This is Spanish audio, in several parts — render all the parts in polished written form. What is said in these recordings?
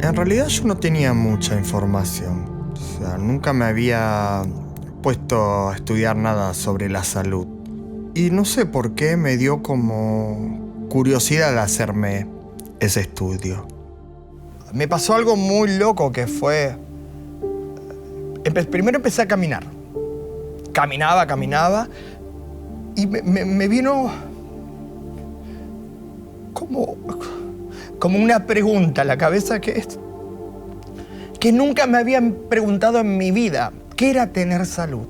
En realidad yo no tenía mucha información. O sea, nunca me había puesto a estudiar nada sobre la salud. Y no sé por qué me dio como curiosidad hacerme ese estudio. Me pasó algo muy loco que fue... Primero empecé a caminar. Caminaba y me vino como una pregunta a la cabeza que nunca me habían preguntado en mi vida. ¿Qué era tener salud?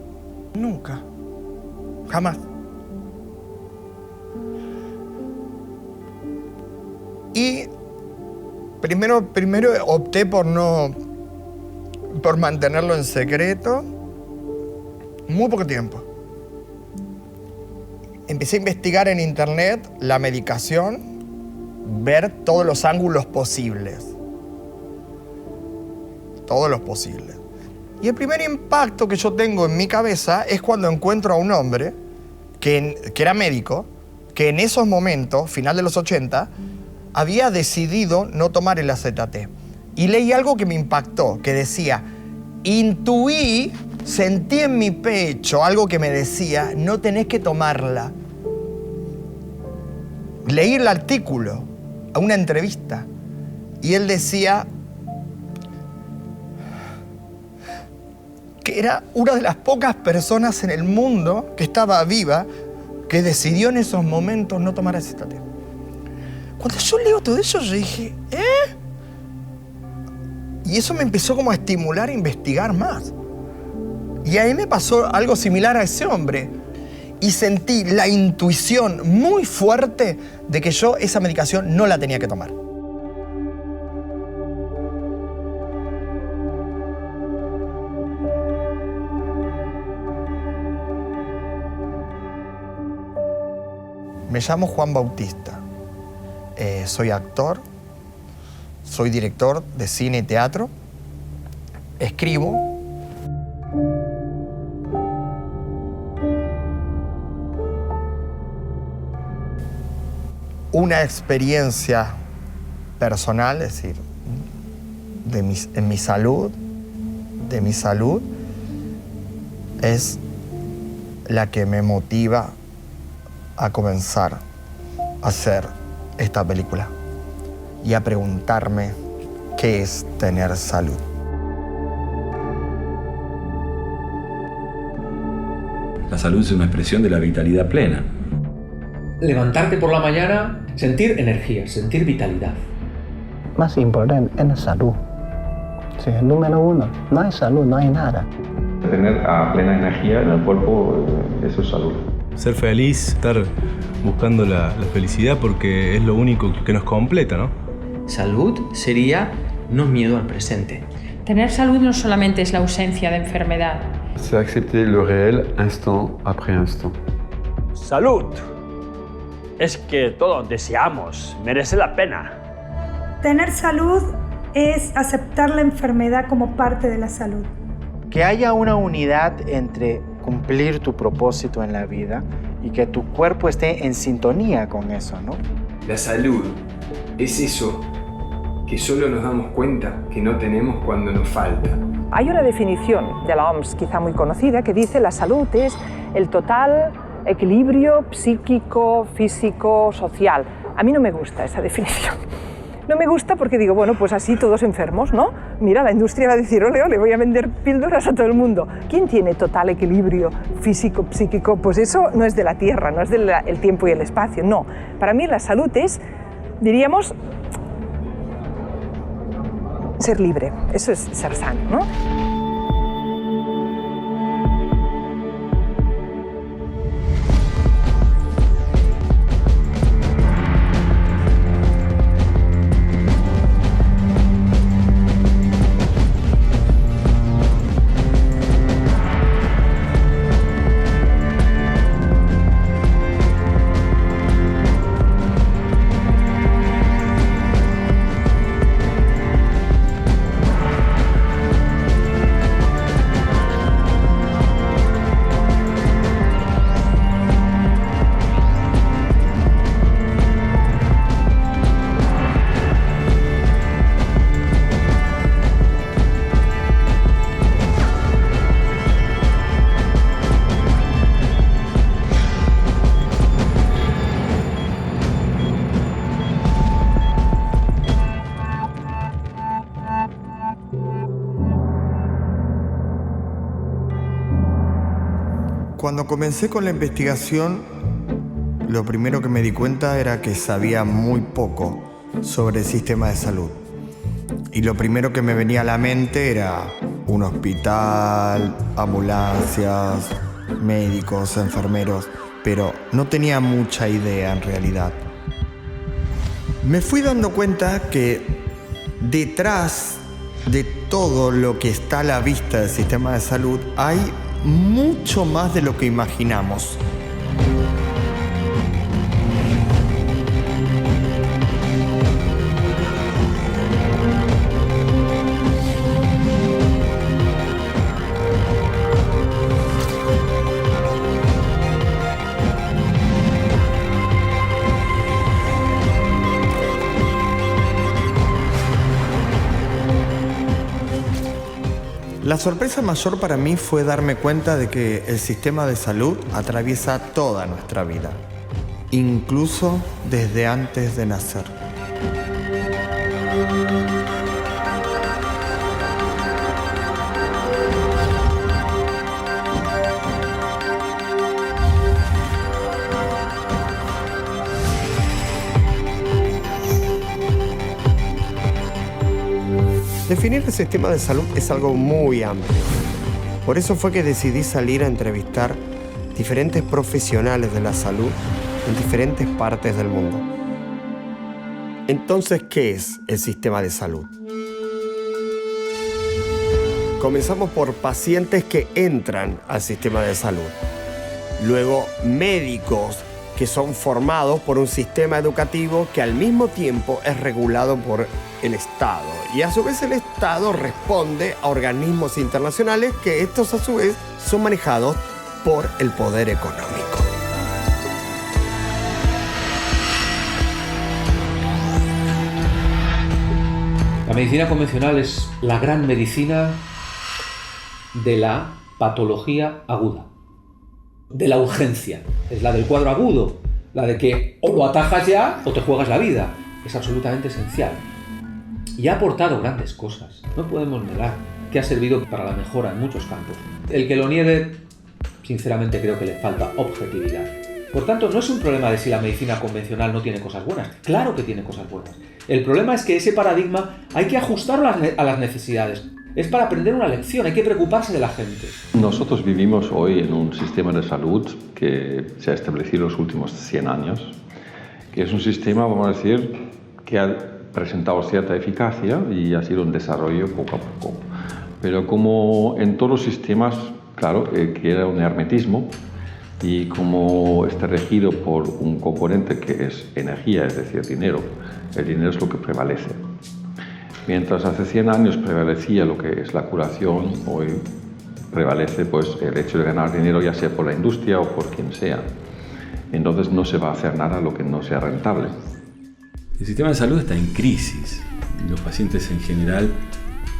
Nunca. Jamás. Y primero opté por mantenerlo en secreto. Muy poco tiempo. Empecé a investigar en internet la medicación, ver todos los ángulos posibles. Todos los posibles. Y el primer impacto que yo tengo en mi cabeza es cuando encuentro a un hombre que era médico, que en esos momentos, final de los 80, había decidido no tomar el AZT. Y leí algo que me impactó, que decía, intuí, sentí en mi pecho algo que me decía, no tenés que tomarla. Leí el artículo, a una entrevista, y él decía que era una de las pocas personas en el mundo que estaba viva que decidió en esos momentos no tomar AZT. Cuando yo leo todo eso, yo dije, ¿eh? Y eso me empezó como a estimular a investigar más. Y ahí me pasó algo similar a ese hombre. Y sentí la intuición muy fuerte de que yo esa medicación no la tenía que tomar. Me llamo Juan Bautista. Soy actor, soy director de cine y teatro, escribo. Una experiencia personal, es decir, de mi salud, es la que me motiva a comenzar a hacer esta película y a preguntarme qué es tener salud. La salud es una expresión de la vitalidad plena. Levantarte por la mañana, sentir energía, sentir vitalidad. Más importante es la salud. Sí, el número uno, no hay salud, no hay nada. Tener plena energía en el cuerpo, eso es salud. Ser feliz, estar buscando la felicidad porque es lo único que nos completa, ¿no? Salud sería no miedo al presente. Tener salud no solamente es la ausencia de enfermedad. C'est accepter le réel instant après instant. Salud es que todos deseamos, merece la pena. Tener salud es aceptar la enfermedad como parte de la salud. Que haya una unidad entre cumplir tu propósito en la vida y que tu cuerpo esté en sintonía con eso, ¿no? La salud es eso que solo nos damos cuenta que no tenemos cuando nos falta. Hay una definición de la OMS quizá muy conocida que dice la salud es el total equilibrio psíquico, físico, social. A mí no me gusta esa definición. No me gusta porque digo, bueno, pues así todos enfermos, ¿no? Mira, la industria va a decir, ole, ole, voy a vender píldoras a todo el mundo. ¿Quién tiene total equilibrio físico, psíquico? Pues eso no es de la Tierra, no es del tiempo y el espacio, no. Para mí la salud es, diríamos, ser libre. Eso es ser sano, ¿no? Cuando comencé con la investigación, lo primero que me di cuenta era que sabía muy poco sobre el sistema de salud. Y lo primero que me venía a la mente era un hospital, ambulancias, médicos, enfermeros, pero no tenía mucha idea en realidad. Me fui dando cuenta que detrás de todo lo que está a la vista del sistema de salud hay mucho más de lo que imaginamos. La sorpresa mayor para mí fue darme cuenta de que el sistema de salud atraviesa toda nuestra vida, incluso desde antes de nacer. Definir el sistema de salud es algo muy amplio. Por eso fue que decidí salir a entrevistar diferentes profesionales de la salud en diferentes partes del mundo. Entonces, ¿qué es el sistema de salud? Comenzamos por pacientes que entran al sistema de salud. Luego, médicos que son formados por un sistema educativo que al mismo tiempo es regulado por el Estado. Y a su vez el Estado responde a organismos internacionales que estos a su vez son manejados por el poder económico. La medicina convencional es la gran medicina de la patología aguda, de la urgencia. Es la del cuadro agudo, la de que o lo atajas ya o te juegas la vida. Es absolutamente esencial. Y ha aportado grandes cosas. No podemos negar que ha servido para la mejora en muchos campos. El que lo niegue, sinceramente creo que le falta objetividad. Por tanto, no es un problema de si la medicina convencional no tiene cosas buenas. Claro que tiene cosas buenas. El problema es que ese paradigma hay que ajustarlo a las necesidades. Es para aprender una lección, hay que preocuparse de la gente. Nosotros vivimos hoy en un sistema de salud que se ha establecido en los últimos 100 años, que es un sistema, vamos a decir, que ha presentado cierta eficacia y ha sido un desarrollo poco a poco. Pero como en todos los sistemas, claro, queda un hermetismo y como está regido por un componente que es energía, es decir, dinero, el dinero es lo que prevalece. Mientras hace 100 años prevalecía lo que es la curación, hoy prevalece pues, el hecho de ganar dinero, ya sea por la industria o por quien sea. Entonces no se va a hacer nada lo que no sea rentable. El sistema de salud está en crisis. Los pacientes en general,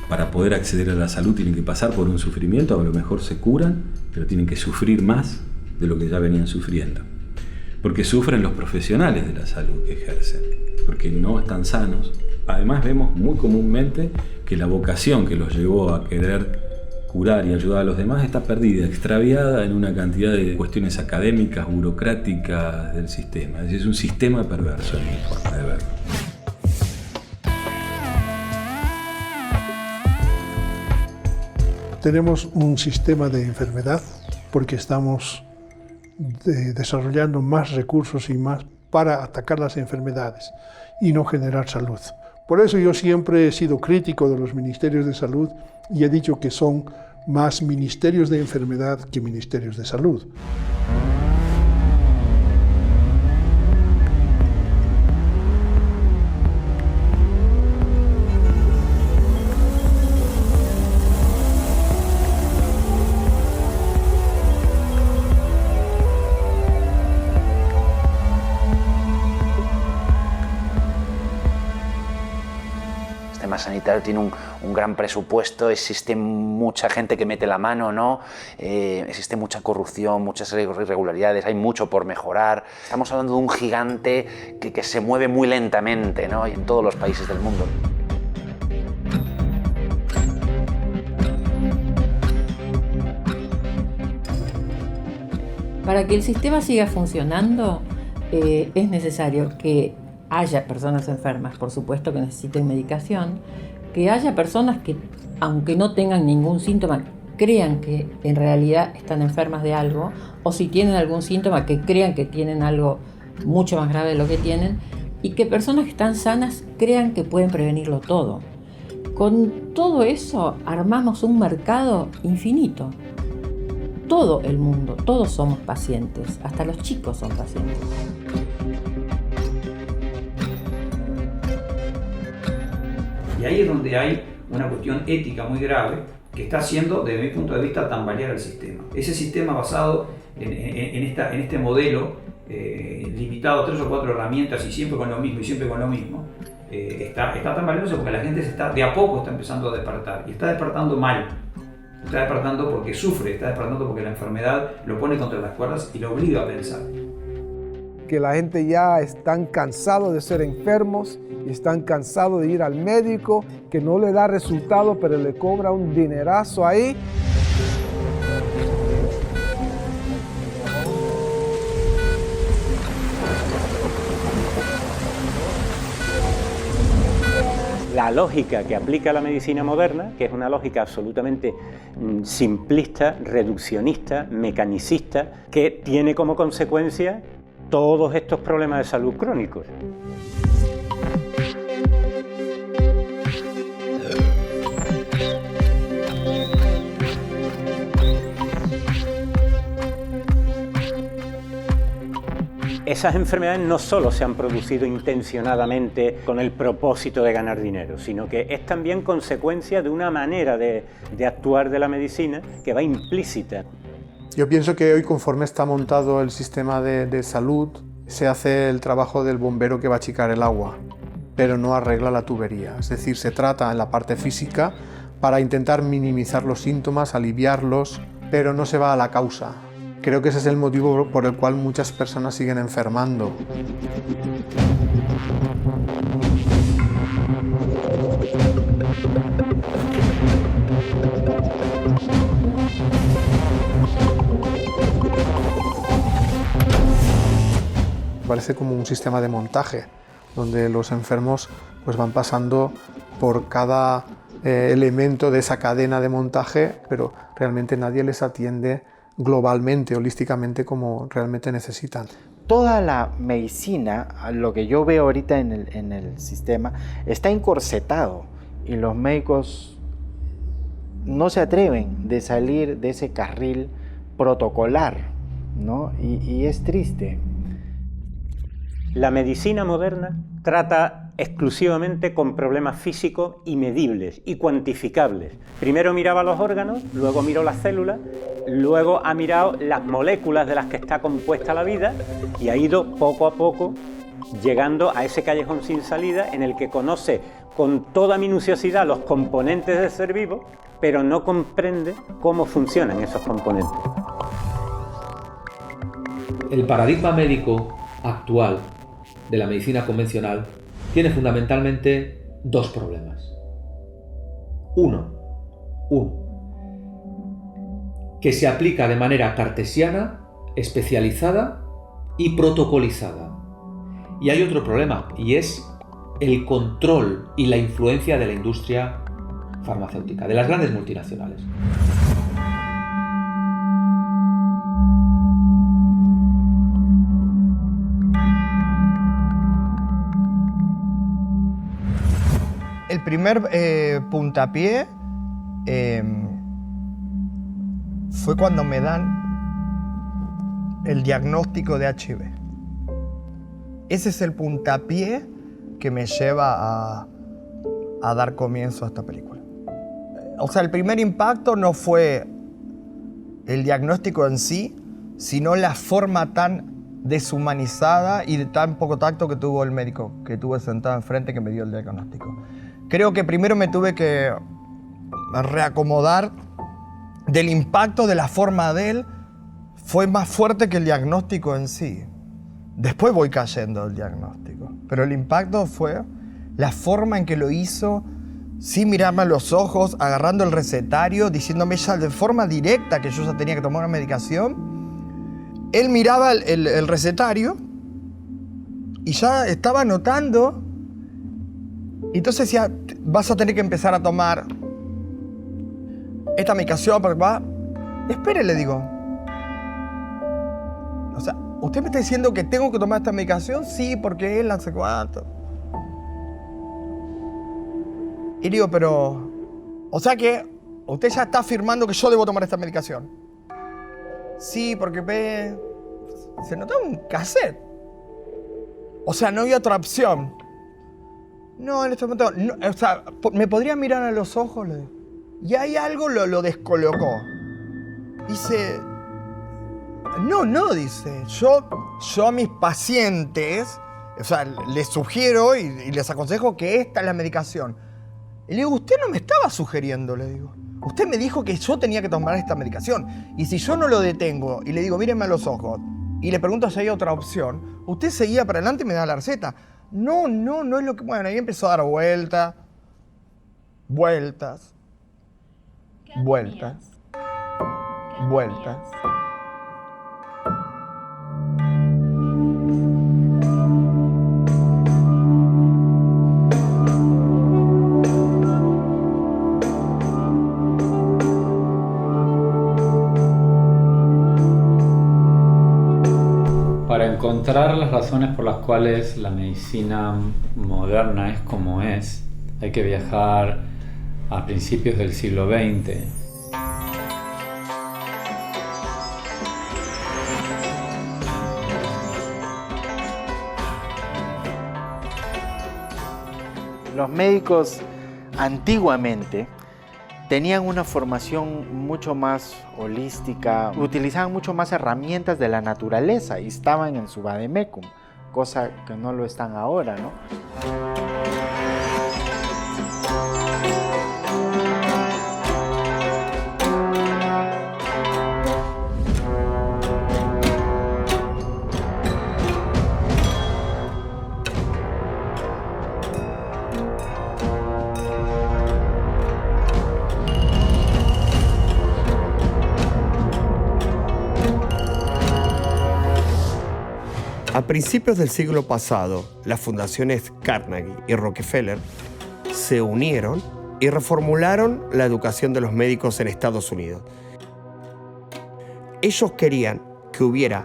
para poder acceder a la salud, tienen que pasar por un sufrimiento. A lo mejor se curan, pero tienen que sufrir más de lo que ya venían sufriendo. Porque sufren los profesionales de la salud que ejercen, porque no están sanos. Además vemos muy comúnmente que la vocación que los llevó a querer curar y ayudar a los demás está perdida, extraviada en una cantidad de cuestiones académicas, burocráticas del sistema. Es decir, es un sistema perverso en mi forma de verlo. Tenemos un sistema de enfermedad porque estamos desarrollando más recursos y más para atacar las enfermedades y no generar salud. Por eso yo siempre he sido crítico de los ministerios de salud y he dicho que son más ministerios de enfermedad que ministerios de salud. Sanitario tiene un gran presupuesto, existe mucha gente que mete la mano, ¿no? Existe mucha corrupción, muchas irregularidades, hay mucho por mejorar. Estamos hablando de un gigante que se mueve muy lentamente, ¿no? Y en todos los países del mundo. Para que el sistema siga funcionando, es necesario que haya personas enfermas, por supuesto que necesiten medicación, que haya personas que, aunque no tengan ningún síntoma, crean que en realidad están enfermas de algo, o si tienen algún síntoma, que crean que tienen algo mucho más grave de lo que tienen, y que personas que están sanas crean que pueden prevenirlo todo. Con todo eso armamos un mercado infinito. Todo el mundo, todos somos pacientes, hasta los chicos son pacientes. Y ahí es donde hay una cuestión ética muy grave que está haciendo, desde mi punto de vista, tambalear el sistema. Ese sistema basado en este modelo limitado a 3 o 4 herramientas y siempre con lo mismo, está tambaleándose porque la gente de a poco está empezando a despertar y está despertando mal. Está despertando porque sufre, está despertando porque la enfermedad lo pone contra las cuerdas y lo obliga a pensar. Que la gente ya están cansados de ser enfermos y están cansados de ir al médico, que no le da resultado pero le cobra un dinerazo ahí. La lógica que aplica la medicina moderna, que es una lógica absolutamente simplista, reduccionista, mecanicista, que tiene como consecuencia todos estos problemas de salud crónicos. Esas enfermedades no solo se han producido intencionadamente con el propósito de ganar dinero, sino que es también consecuencia de una manera de actuar de la medicina que va implícita. Yo pienso que hoy, conforme está montado el sistema de salud, se hace el trabajo del bombero que va a achicar el agua, pero no arregla la tubería. Es decir, se trata en la parte física para intentar minimizar los síntomas, aliviarlos, pero no se va a la causa. Creo que ese es el motivo por el cual muchas personas siguen enfermando. Parece como un sistema de montaje, donde los enfermos pues van pasando por cada elemento de esa cadena de montaje, pero realmente nadie les atiende globalmente, holísticamente, como realmente necesitan. Toda la medicina, lo que yo veo ahorita en el sistema, está encorsetado y los médicos no se atreven de salir de ese carril protocolar, ¿no? Y es triste. La medicina moderna trata exclusivamente con problemas físicos y medibles y cuantificables. Primero miraba los órganos, luego miró las células, luego ha mirado las moléculas de las que está compuesta la vida y ha ido poco a poco llegando a ese callejón sin salida en el que conoce con toda minuciosidad los componentes del ser vivo, pero no comprende cómo funcionan esos componentes. El paradigma médico actual de la medicina convencional tiene fundamentalmente dos problemas. Uno, que se aplica de manera cartesiana, especializada y protocolizada. Y hay otro problema, y es el control y la influencia de la industria farmacéutica, de las grandes multinacionales. El primer puntapié fue cuando me dan el diagnóstico de HIV. Ese es el puntapié que me lleva a dar comienzo a esta película. O sea, el primer impacto no fue el diagnóstico en sí, sino la forma tan deshumanizada y de tan poco tacto que tuvo el médico que tuve sentado enfrente que me dio el diagnóstico. Creo que primero me tuve que reacomodar del impacto de la forma de él. Fue más fuerte que el diagnóstico en sí. Después voy cayendo el diagnóstico. Pero el impacto fue la forma en que lo hizo, sin mirarme a los ojos, agarrando el recetario, diciéndome ya de forma directa que yo ya tenía que tomar una medicación. él miraba el recetario y ya estaba anotando. Y entonces decía, vas a tener que empezar a tomar esta medicación porque va... Espere, le digo. O sea, ¿usted me está diciendo que tengo que tomar esta medicación? Sí, porque él hace cuánto. Y digo, pero... O sea que usted ya está afirmando que yo debo tomar esta medicación. Sí, porque ve... Se notaba un cassette. O sea, no había otra opción. No, en este momento... No, o sea, ¿me podría mirar a los ojos? Le digo. Y ahí algo lo descolocó. Dice... No, dice. Yo a mis pacientes, o sea, les sugiero y les aconsejo que esta es la medicación. Y le digo, usted no me estaba sugiriendo, le digo. Usted me dijo que yo tenía que tomar esta medicación. Y si yo no lo detengo y le digo, mírenme a los ojos, y le pregunto si hay otra opción, usted seguía para adelante y me da la receta. No es lo que... Bueno, ahí empezó a dar vueltas. Para encontrar las razones por las cuales la medicina moderna es como es, hay que viajar a principios del siglo XX. Los médicos antiguamente tenían una formación mucho más holística, utilizaban mucho más herramientas de la naturaleza y estaban en su vademecum, cosa que no lo están ahora, ¿no? A principios del siglo pasado, las fundaciones Carnegie y Rockefeller se unieron y reformularon la educación de los médicos en Estados Unidos. Ellos querían que hubiera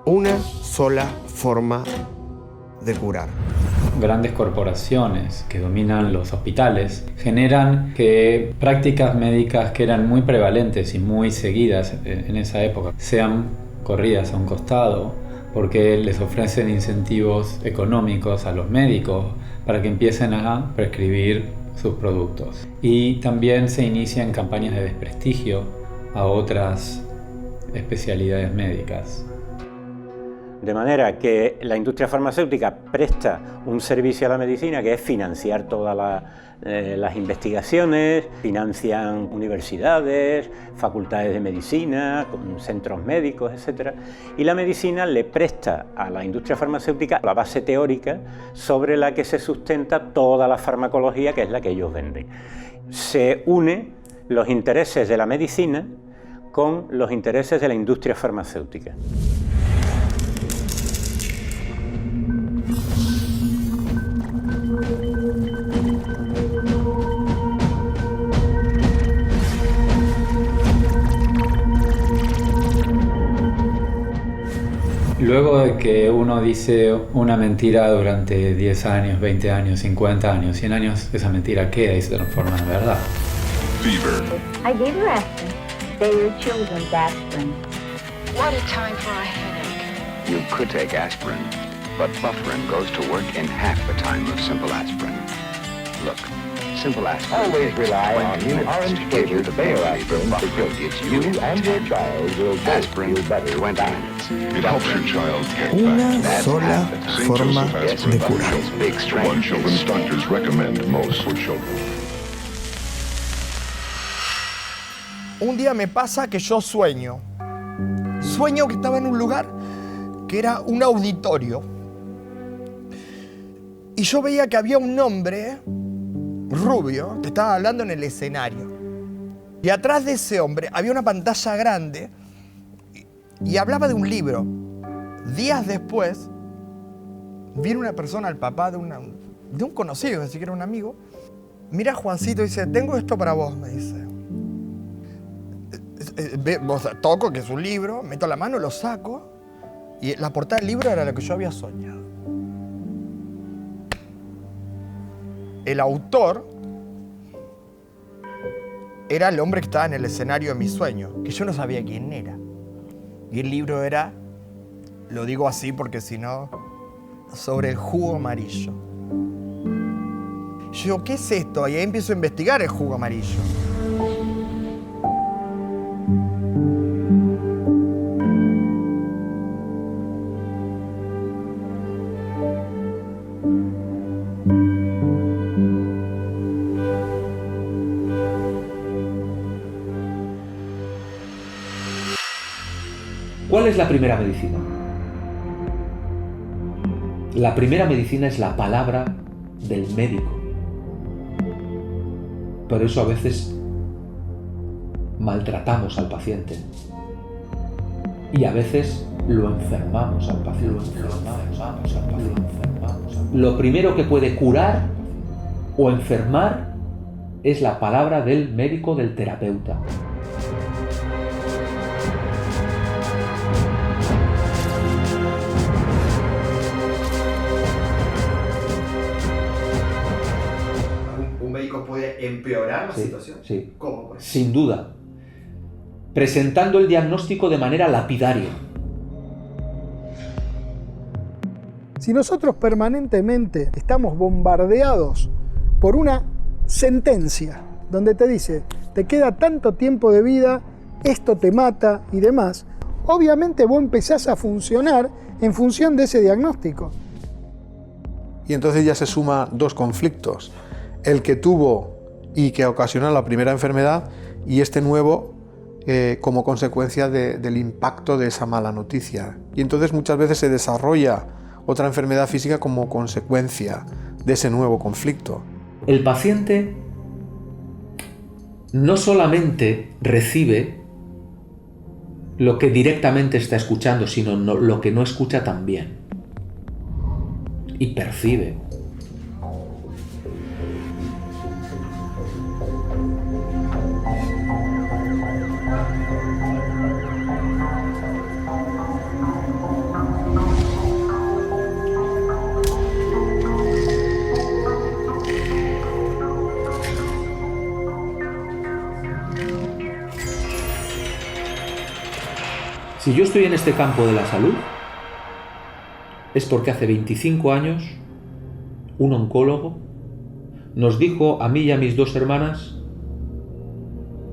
una sola forma de curar. Grandes corporaciones que dominan los hospitales generan que prácticas médicas que eran muy prevalentes y muy seguidas en esa época sean corridas a un costado, porque les ofrecen incentivos económicos a los médicos para que empiecen a prescribir sus productos. Y también se inician campañas de desprestigio a otras especialidades médicas. De manera que la industria farmacéutica presta un servicio a la medicina que es financiar todas las investigaciones, financian universidades, facultades de medicina, centros médicos, etc. Y la medicina le presta a la industria farmacéutica la base teórica sobre la que se sustenta toda la farmacología, que es la que ellos venden. Se une los intereses de la medicina con los intereses de la industria farmacéutica. Luego de que uno dice una mentira durante 10 años, 20 años, 50 años, 100 años, esa mentira queda y se transforma en verdad. Fever. I gave you aspirin. They're your children's aspirin. What a time for a headache. You could take aspirin, but Bufferin goes to work in half the time of simple aspirin. Look, simple aspirin. Always rely on new orange flavored Bayer aspirin because you and your child will both feel better 20 minutes. It helps your child get Una back. sola forma de curar. One children's doctors recommend most for children. Un día me pasa que yo sueño que estaba en un lugar que era un auditorio. Y yo veía que había un hombre rubio que estaba hablando en el escenario. Y atrás de ese hombre había una pantalla grande Y hablaba de un libro. Días después, viene una persona, el papá de un conocido, así que era un amigo. Mira a Juancito y dice, tengo esto para vos, me dice. Toco, que es un libro, meto la mano, lo saco, y la portada del libro era lo que yo había soñado. El autor era el hombre que estaba en el escenario de mi sueño, que yo no sabía quién era. Y el libro era, lo digo así porque si no, sobre el jugo amarillo. Yo digo, ¿qué es esto? Y ahí empiezo a investigar el jugo amarillo. ¿Cuál es la primera medicina? La primera medicina es la palabra del médico. Por eso a veces maltratamos al paciente y a veces lo enfermamos al paciente. Lo primero que puede curar o enfermar es la palabra del médico, del terapeuta. ¿Un médico puede empeorar la situación? Sí. ¿Cómo, pues? Sin duda. Presentando el diagnóstico de manera lapidaria. Si nosotros permanentemente estamos bombardeados por una sentencia donde te dice, te queda tanto tiempo de vida, esto te mata y demás, obviamente vos empezás a funcionar en función de ese diagnóstico. Y entonces ya se suma dos conflictos, el que tuvo y que ocasionó la primera enfermedad y este nuevo como consecuencia del impacto de esa mala noticia. Y entonces muchas veces se desarrolla otra enfermedad física como consecuencia de ese nuevo conflicto. El paciente no solamente recibe lo que directamente está escuchando, sino lo que no escucha también. Y percibe. Si yo estoy en este campo de la salud, es porque hace 25 años un oncólogo nos dijo a mí y a mis dos hermanas,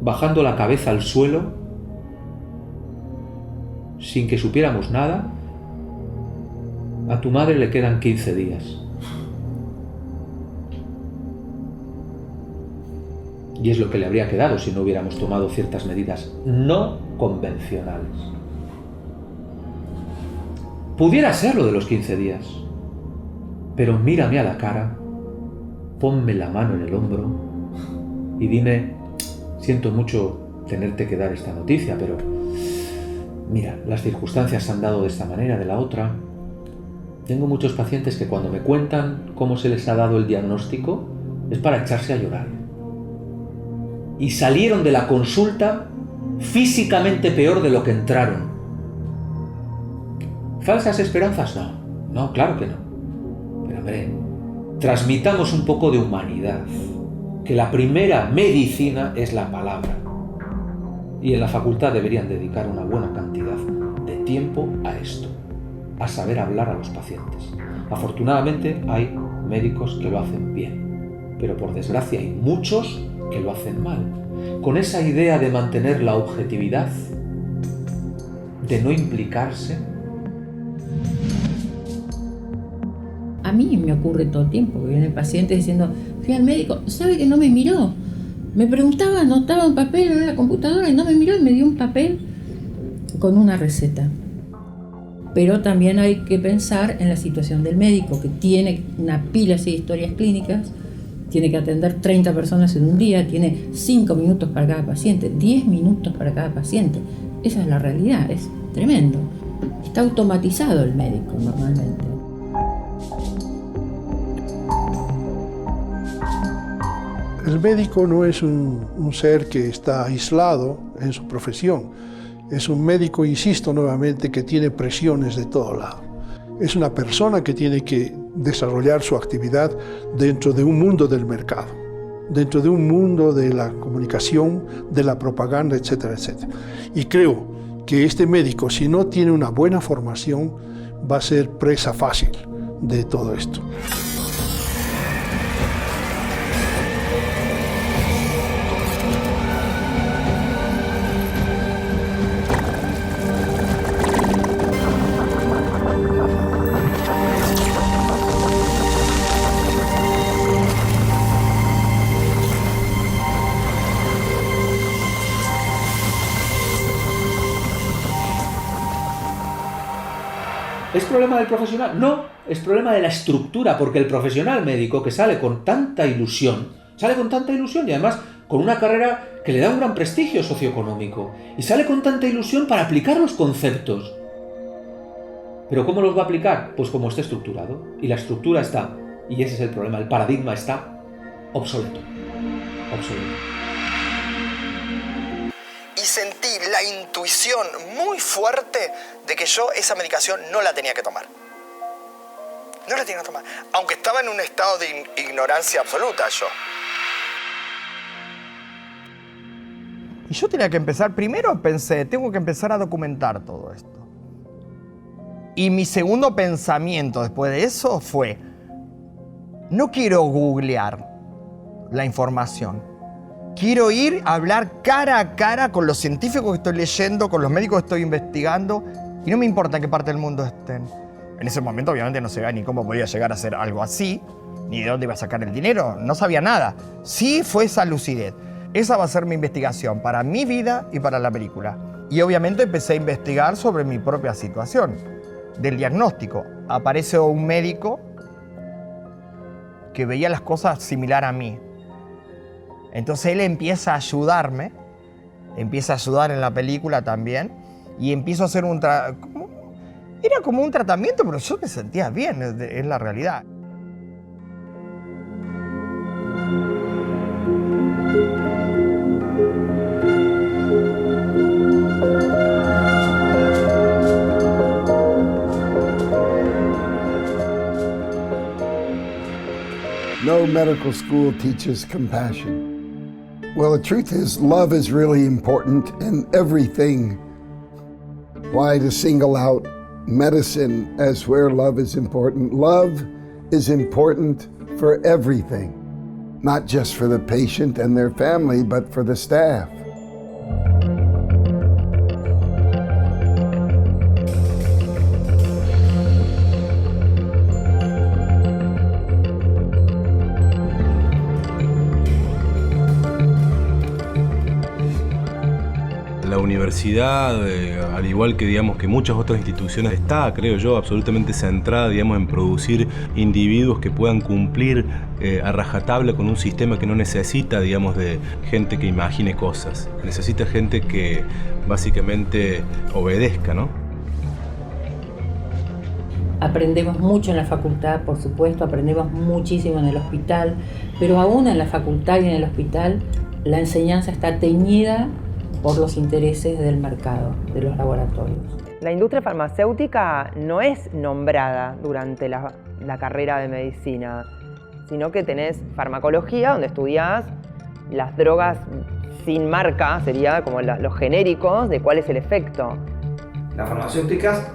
bajando la cabeza al suelo, sin que supiéramos nada, a tu madre le quedan 15 días. Y es lo que le habría quedado si no hubiéramos tomado ciertas medidas no convencionales. Pudiera ser lo de los 15 días, pero mírame a la cara, ponme la mano en el hombro y dime, siento mucho tenerte que dar esta noticia, pero mira, las circunstancias se han dado de esta manera, de la otra. Tengo muchos pacientes que cuando me cuentan cómo se les ha dado el diagnóstico es para echarse a llorar. Y salieron de la consulta físicamente peor de lo que entraron. ¿Falsas esperanzas? No. No, claro que no. Pero hombre, transmitamos un poco de humanidad. Que la primera medicina es la palabra. Y en la facultad deberían dedicar una buena cantidad de tiempo a esto. A saber hablar a los pacientes. Afortunadamente hay médicos que lo hacen bien. Pero por desgracia hay muchos que lo hacen mal. Con esa idea de mantener la objetividad, de no implicarse. A mí me ocurre todo el tiempo, que viene el paciente diciendo, fui al médico, ¿sabe que no me miró? Me preguntaba, anotaba un papel en la computadora y no me miró y me dio un papel con una receta. Pero también hay que pensar en la situación del médico, que tiene una pila de historias clínicas, tiene que atender 30 personas en un día, tiene 5 minutos para cada paciente, 10 minutos para cada paciente. Esa es la realidad, es tremendo. Está automatizado el médico normalmente. El médico no es un ser que está aislado en su profesión. Es un médico, insisto nuevamente, que tiene presiones de todo lado. Es una persona que tiene que desarrollar su actividad dentro de un mundo del mercado, dentro de un mundo de la comunicación, de la propaganda, etcétera, etcétera. Y creo que este médico, si no tiene una buena formación, va a ser presa fácil de todo esto. ¿Es problema del profesional? No, es problema de la estructura, porque el profesional médico que sale con tanta ilusión y además con una carrera que le da un gran prestigio socioeconómico, y sale con tanta ilusión para aplicar los conceptos. ¿Pero cómo los va a aplicar? Pues como está estructurado, y la estructura está, y ese es el problema, el paradigma está obsoleto. Y sentí la intuición muy fuerte de que yo esa medicación no la tenía que tomar. No la tenía que tomar. Aunque estaba en un estado de ignorancia absoluta yo. Y yo tenía que empezar, primero pensé, tengo que empezar a documentar todo esto. Y mi segundo pensamiento después de eso fue, no quiero googlear la información. Quiero ir a hablar cara a cara con los científicos que estoy leyendo, con los médicos que estoy investigando, y no me importa en qué parte del mundo estén. En ese momento obviamente no sabía ni cómo podía llegar a hacer algo así, ni de dónde iba a sacar el dinero, no sabía nada. Sí fue esa lucidez. Esa va a ser mi investigación para mi vida y para la película. Y obviamente empecé a investigar sobre mi propia situación, del diagnóstico. Aparece un médico que veía las cosas similar a mí. Entonces él empieza a ayudarme, empieza a ayudar en la película también, y empiezo a hacer era como un tratamiento, pero yo me sentía bien, es la realidad. No medical school teaches compassion. Well, the truth is, love is really important in everything. Why to single out medicine as where love is important? Love is important for everything, not just for the patient and their family, but for the staff. La universidad, al igual que digamos que muchas otras instituciones, está, creo yo, absolutamente centrada, digamos, en producir individuos que puedan cumplir a rajatabla con un sistema que no necesita, digamos, de gente que imagine cosas. Necesita gente que básicamente obedezca, ¿no? Aprendemos mucho en la facultad, por supuesto, aprendemos muchísimo en el hospital, pero aún en la facultad y en el hospital la enseñanza está teñida por los intereses del mercado, de los laboratorios. La industria farmacéutica no es nombrada durante la carrera de medicina, sino que tenés farmacología, donde estudiás las drogas sin marca, sería como los genéricos, de cuál es el efecto. Las farmacéuticas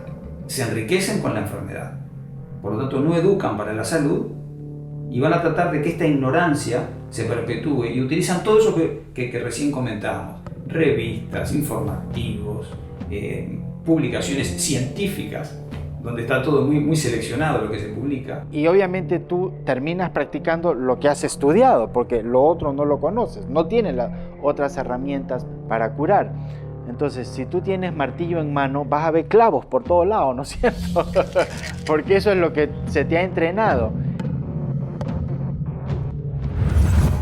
se enriquecen con la enfermedad, por lo tanto no educan para la salud y van a tratar de que esta ignorancia se perpetúe, y utilizan todo eso que recién comentábamos. Revistas, informativos, publicaciones científicas, donde está todo muy seleccionado lo que se publica. Y obviamente tú terminas practicando lo que has estudiado, porque lo otro no lo conoces, no tienes las otras herramientas para curar. Entonces, si tú tienes martillo en mano, vas a ver clavos por todos lados, ¿no es cierto? Porque eso es lo que se te ha entrenado.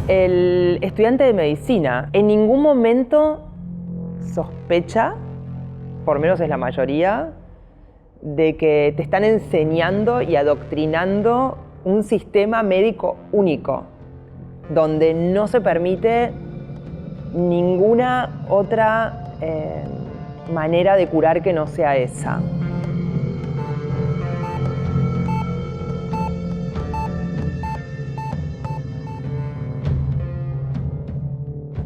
El estudiante de medicina en ningún momento sospecha por lo menos es la mayoría, de que te están enseñando y adoctrinando un sistema médico único, donde no se permite ninguna otra manera de curar que no sea esa.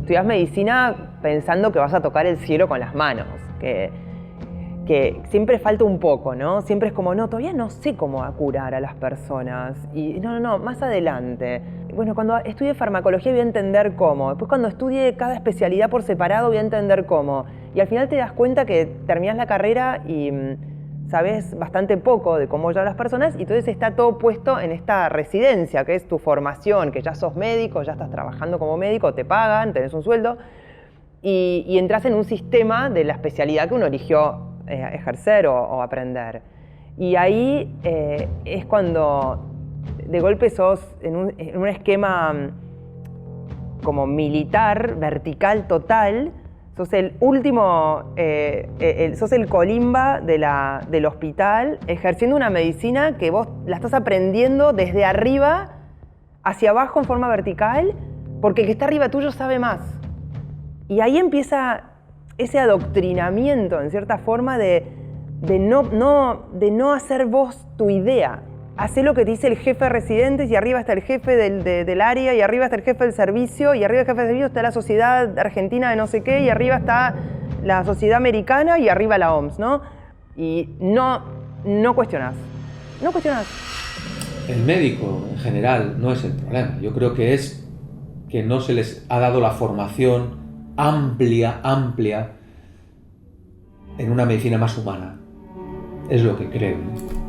Estudias medicina pensando que vas a tocar el cielo con las manos, que siempre falta un poco, ¿no? Siempre es como, no, todavía no sé cómo curar a las personas. Y no, más adelante. Bueno, cuando estudie farmacología voy a entender cómo. Después cuando estudie cada especialidad por separado voy a entender cómo. Y al final te das cuenta que terminas la carrera y sabes bastante poco de cómo ayudar a las personas, y entonces está todo puesto en esta residencia, que es tu formación, que ya sos médico, ya estás trabajando como médico, te pagan, tenés un sueldo, y entras en un sistema de la especialidad que uno eligió ejercer o aprender. Y ahí es cuando de golpe sos en un esquema como militar, vertical, total. Sos el último, sos el colimba del hospital, ejerciendo una medicina que vos la estás aprendiendo desde arriba hacia abajo en forma vertical, porque el que está arriba tuyo sabe más. Y ahí empieza ese adoctrinamiento, en cierta forma, de no hacer vos tu idea. Hacé lo que te dice el jefe de residentes, y arriba está el jefe del área, y arriba está el jefe del servicio, y arriba del jefe del servicio está la sociedad argentina de no sé qué, y arriba está la sociedad americana, y arriba la OMS, ¿no? Y no cuestionás. No cuestionás. El médico, en general, no es el problema. Yo creo que es que no se les ha dado la formación amplia en una medicina más humana. Es lo que creo, ¿no?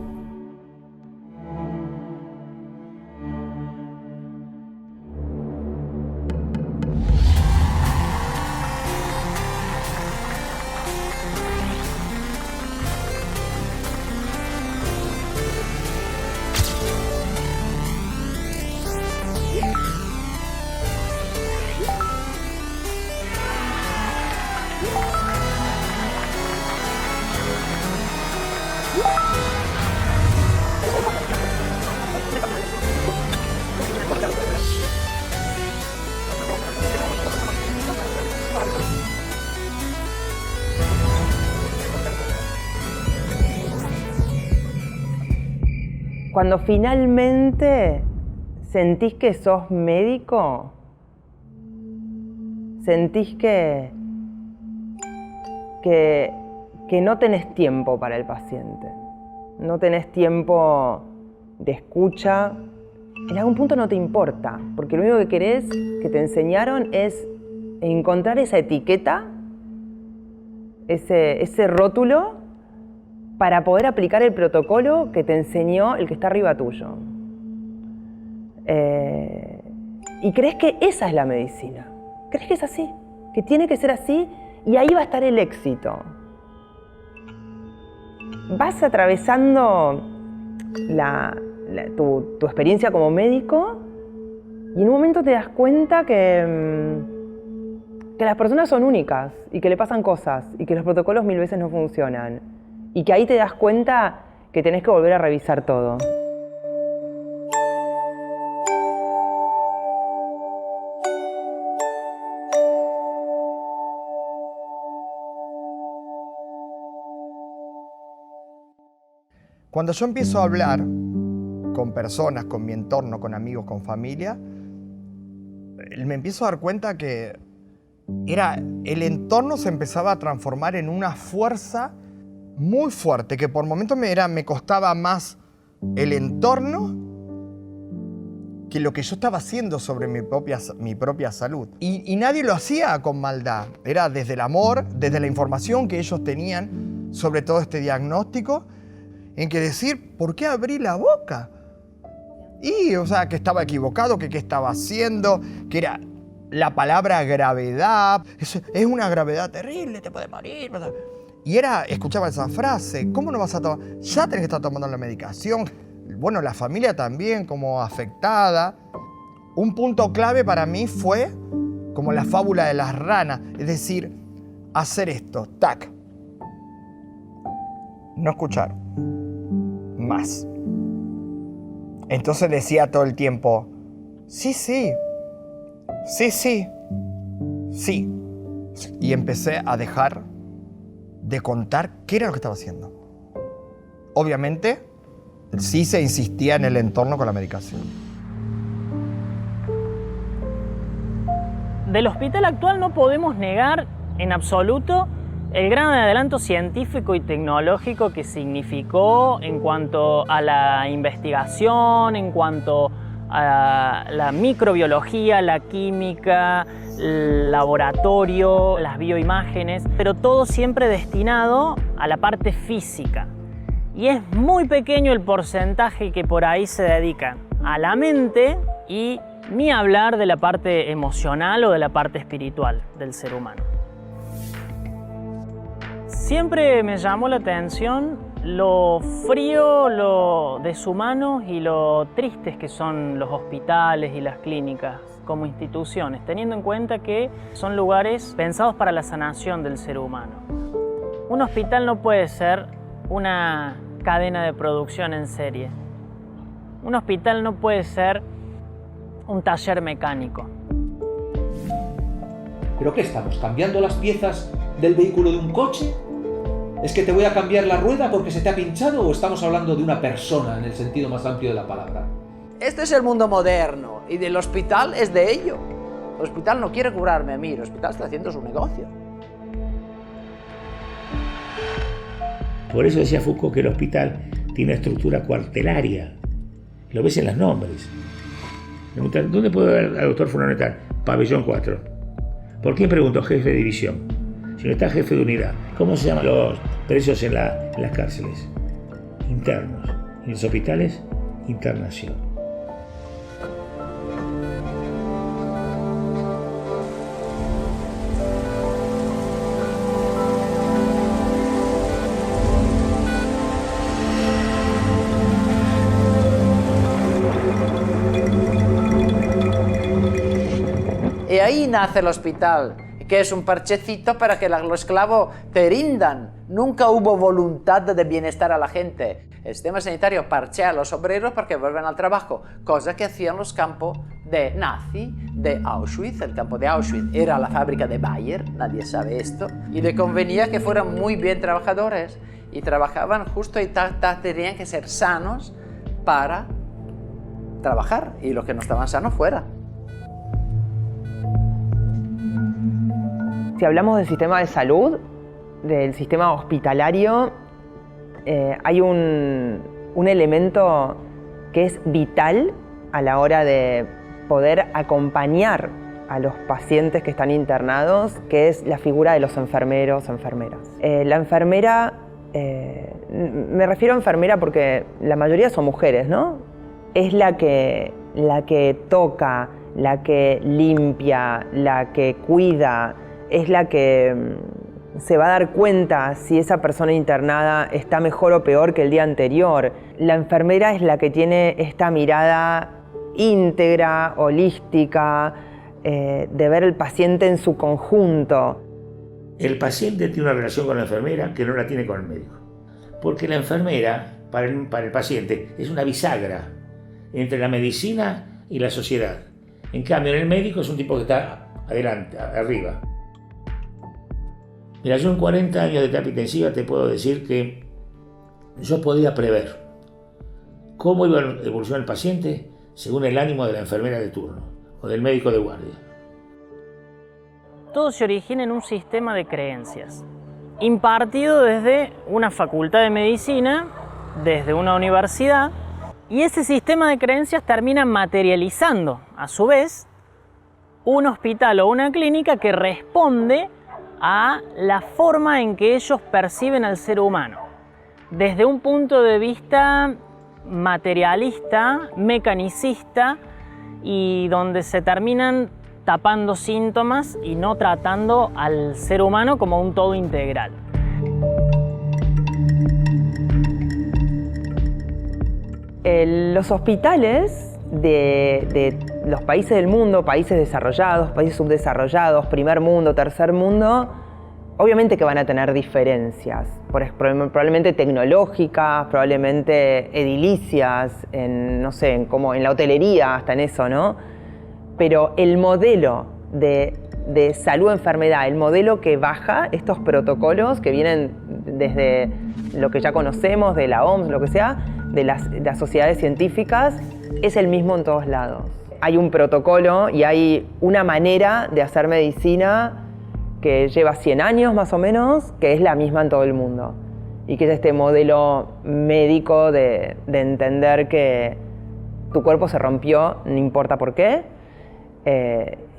Cuando finalmente sentís que sos médico, sentís que no tenés tiempo para el paciente, no tenés tiempo de escucha, en algún punto no te importa, porque lo único que querés, que te enseñaron, es encontrar esa etiqueta, ese rótulo, para poder aplicar el protocolo que te enseñó el que está arriba tuyo. Y crees que esa es la medicina. Crees que es así, que tiene que ser así, y ahí va a estar el éxito. Vas atravesando tu experiencia como médico, y en un momento te das cuenta que las personas son únicas, y que le pasan cosas, y que los protocolos 1000 veces no funcionan. Y que ahí te das cuenta que tenés que volver a revisar todo. Cuando yo empiezo a hablar con personas, con mi entorno, con amigos, con familia, me empiezo a dar cuenta que el entorno se empezaba a transformar en una fuerza muy fuerte, que por momentos me costaba más el entorno que lo que yo estaba haciendo sobre mi propia salud. Y nadie lo hacía con maldad. Era desde el amor, desde la información que ellos tenían sobre todo este diagnóstico, en que decir, ¿por qué abrí la boca? Y, o sea, que estaba equivocado, que qué estaba haciendo, que era la palabra gravedad. Es una gravedad terrible, te puede morir. Y escuchaba esa frase, ¿cómo no vas a tomar? Ya tenés que estar tomando la medicación. Bueno, la familia también como afectada. Un punto clave para mí fue como la fábula de las ranas, es decir, hacer esto, tac. no escuchar más. Entonces decía todo el tiempo, sí, sí, sí, sí, sí. Y empecé a dejar de contar qué era lo que estaba haciendo. Obviamente, sí se insistía en el entorno con la medicación. Del hospital actual no podemos negar en absoluto el grado de adelanto científico y tecnológico que significó en cuanto a la investigación, en cuanto a la microbiología, la química, el laboratorio, las bioimágenes, pero todo siempre destinado a la parte física. Y es muy pequeño el porcentaje que por ahí se dedica a la mente y ni hablar de la parte emocional o de la parte espiritual del ser humano. Siempre me llamó la atención lo frío, lo deshumanos y lo tristes que son los hospitales y las clínicas como instituciones, teniendo en cuenta que son lugares pensados para la sanación del ser humano. Un hospital no puede ser una cadena de producción en serie. Un hospital no puede ser un taller mecánico. ¿Pero qué estamos? ¿Cambiando las piezas del vehículo de un coche? ¿Es que te voy a cambiar la rueda porque se te ha pinchado o estamos hablando de una persona en el sentido más amplio de la palabra? Este es el mundo moderno y del hospital es de ello. El hospital no quiere curarme a mí, el hospital está haciendo su negocio. Por eso decía Foucault que el hospital tiene una estructura cuartelaria. Lo ves en los nombres. Preguntan, ¿dónde puedo ver al doctor fulano de tal? Pabellón 4. ¿Por qué pregunto jefe de división? Si no está jefe de unidad. ¿Cómo se llaman los presos en las cárceles? Internos. En los hospitales, internación. Y ahí nace el hospital, que es un parchecito para que los esclavos te rindan. Nunca hubo voluntad de bienestar a la gente. El sistema sanitario parchea a los obreros para que vuelvan al trabajo, cosa que hacían los campos de nazi, de Auschwitz. El campo de Auschwitz era la fábrica de Bayer, nadie sabe esto, y le convenía que fueran muy bien trabajadores y trabajaban justo y tenían que ser sanos para trabajar, y los que no estaban sanos fuera. Si hablamos del sistema de salud, del sistema hospitalario, hay un elemento que es vital a la hora de poder acompañar a los pacientes que están internados, que es la figura de los enfermeros o enfermeras. La enfermera, me refiero a enfermera porque la mayoría son mujeres, ¿no? Es la que toca, la que limpia, la que cuida, es la que se va a dar cuenta si esa persona internada está mejor o peor que el día anterior. La enfermera es la que tiene esta mirada íntegra, holística, de ver el paciente en su conjunto. El paciente tiene una relación con la enfermera que no la tiene con el médico. Porque la enfermera, para el paciente, es una bisagra entre la medicina y la sociedad. En cambio, el médico es un tipo que está adelante, arriba. Mira, yo en 40 años de terapia intensiva te puedo decir que yo podía prever cómo iba a evolucionar el paciente según el ánimo de la enfermera de turno o del médico de guardia. Todo se origina en un sistema de creencias, impartido desde una facultad de medicina, desde una universidad, y ese sistema de creencias termina materializando, a su vez, un hospital o una clínica que responde a la forma en que ellos perciben al ser humano, desde un punto de vista materialista, mecanicista, y donde se terminan tapando síntomas y no tratando al ser humano como un todo integral. Los hospitales de los países del mundo, países desarrollados, países subdesarrollados, primer mundo, tercer mundo, Obviamente que van a tener diferencias, probablemente tecnológicas, probablemente edilicias, no sé, en la hotelería, hasta en eso, ¿no? Pero el modelo de salud-enfermedad, el modelo que baja estos protocolos que vienen desde lo que ya conocemos, de la OMS, lo que sea, de las sociedades científicas, es el mismo en todos lados. Hay un protocolo y hay una manera de hacer medicina que lleva 100 años más o menos, que es la misma en todo el mundo. Y que es este modelo médico de entender que tu cuerpo se rompió, no importa por qué,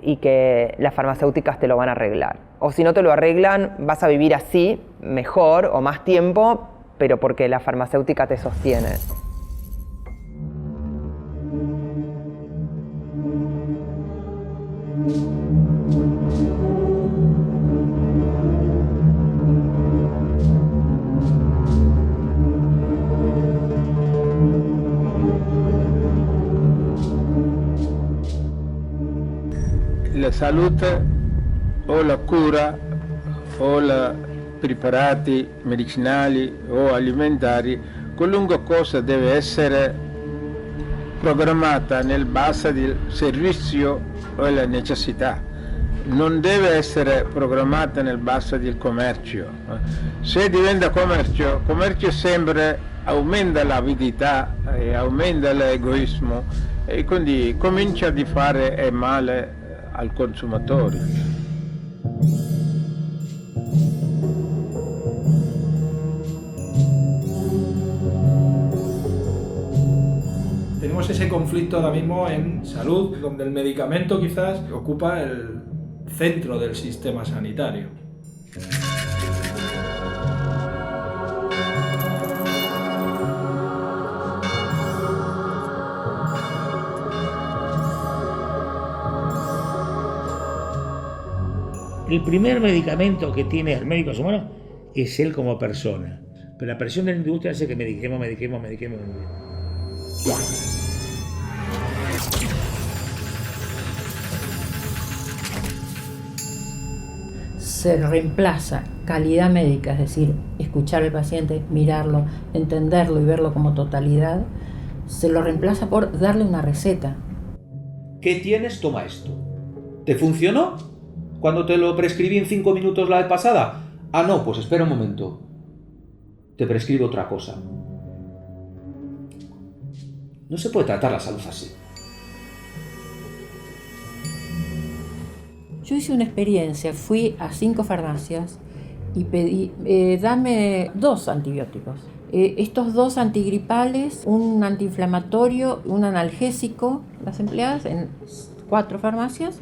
y que las farmacéuticas te lo van a arreglar. O si no te lo arreglan, vas a vivir así, mejor o más tiempo, pero porque la farmacéutica te sostiene. La salute o la cura o la preparati medicinali o alimentari, qualunque cosa deve essere programmata nel base del servizio o della necessità. Non deve essere programmata nel base del commercio. Se diventa commercio sempre aumenta l'avidità e aumenta l'egoismo e quindi comincia a fare male al consumatore. Tenemos ese conflicto ahora mismo en salud, donde el medicamento quizás ocupa el centro del sistema sanitario. El primer medicamento que tiene el médico humano es él como persona. Pero la presión de la industria hace que mediquemos. Se reemplaza calidad médica, es decir, escuchar al paciente, mirarlo, entenderlo y verlo como totalidad, se lo reemplaza por darle una receta. ¿Qué tienes? Toma esto. ¿Te funcionó cuando te lo prescribí en 5 minutos la vez pasada? Ah, no, pues espera un momento. Te prescribo otra cosa. No se puede tratar la salud así. Yo hice una experiencia, fui a 5 farmacias y pedí, dame 2 antibióticos. Estos 2 antigripales, un antiinflamatorio, un analgésico. Las empleadas en 4 farmacias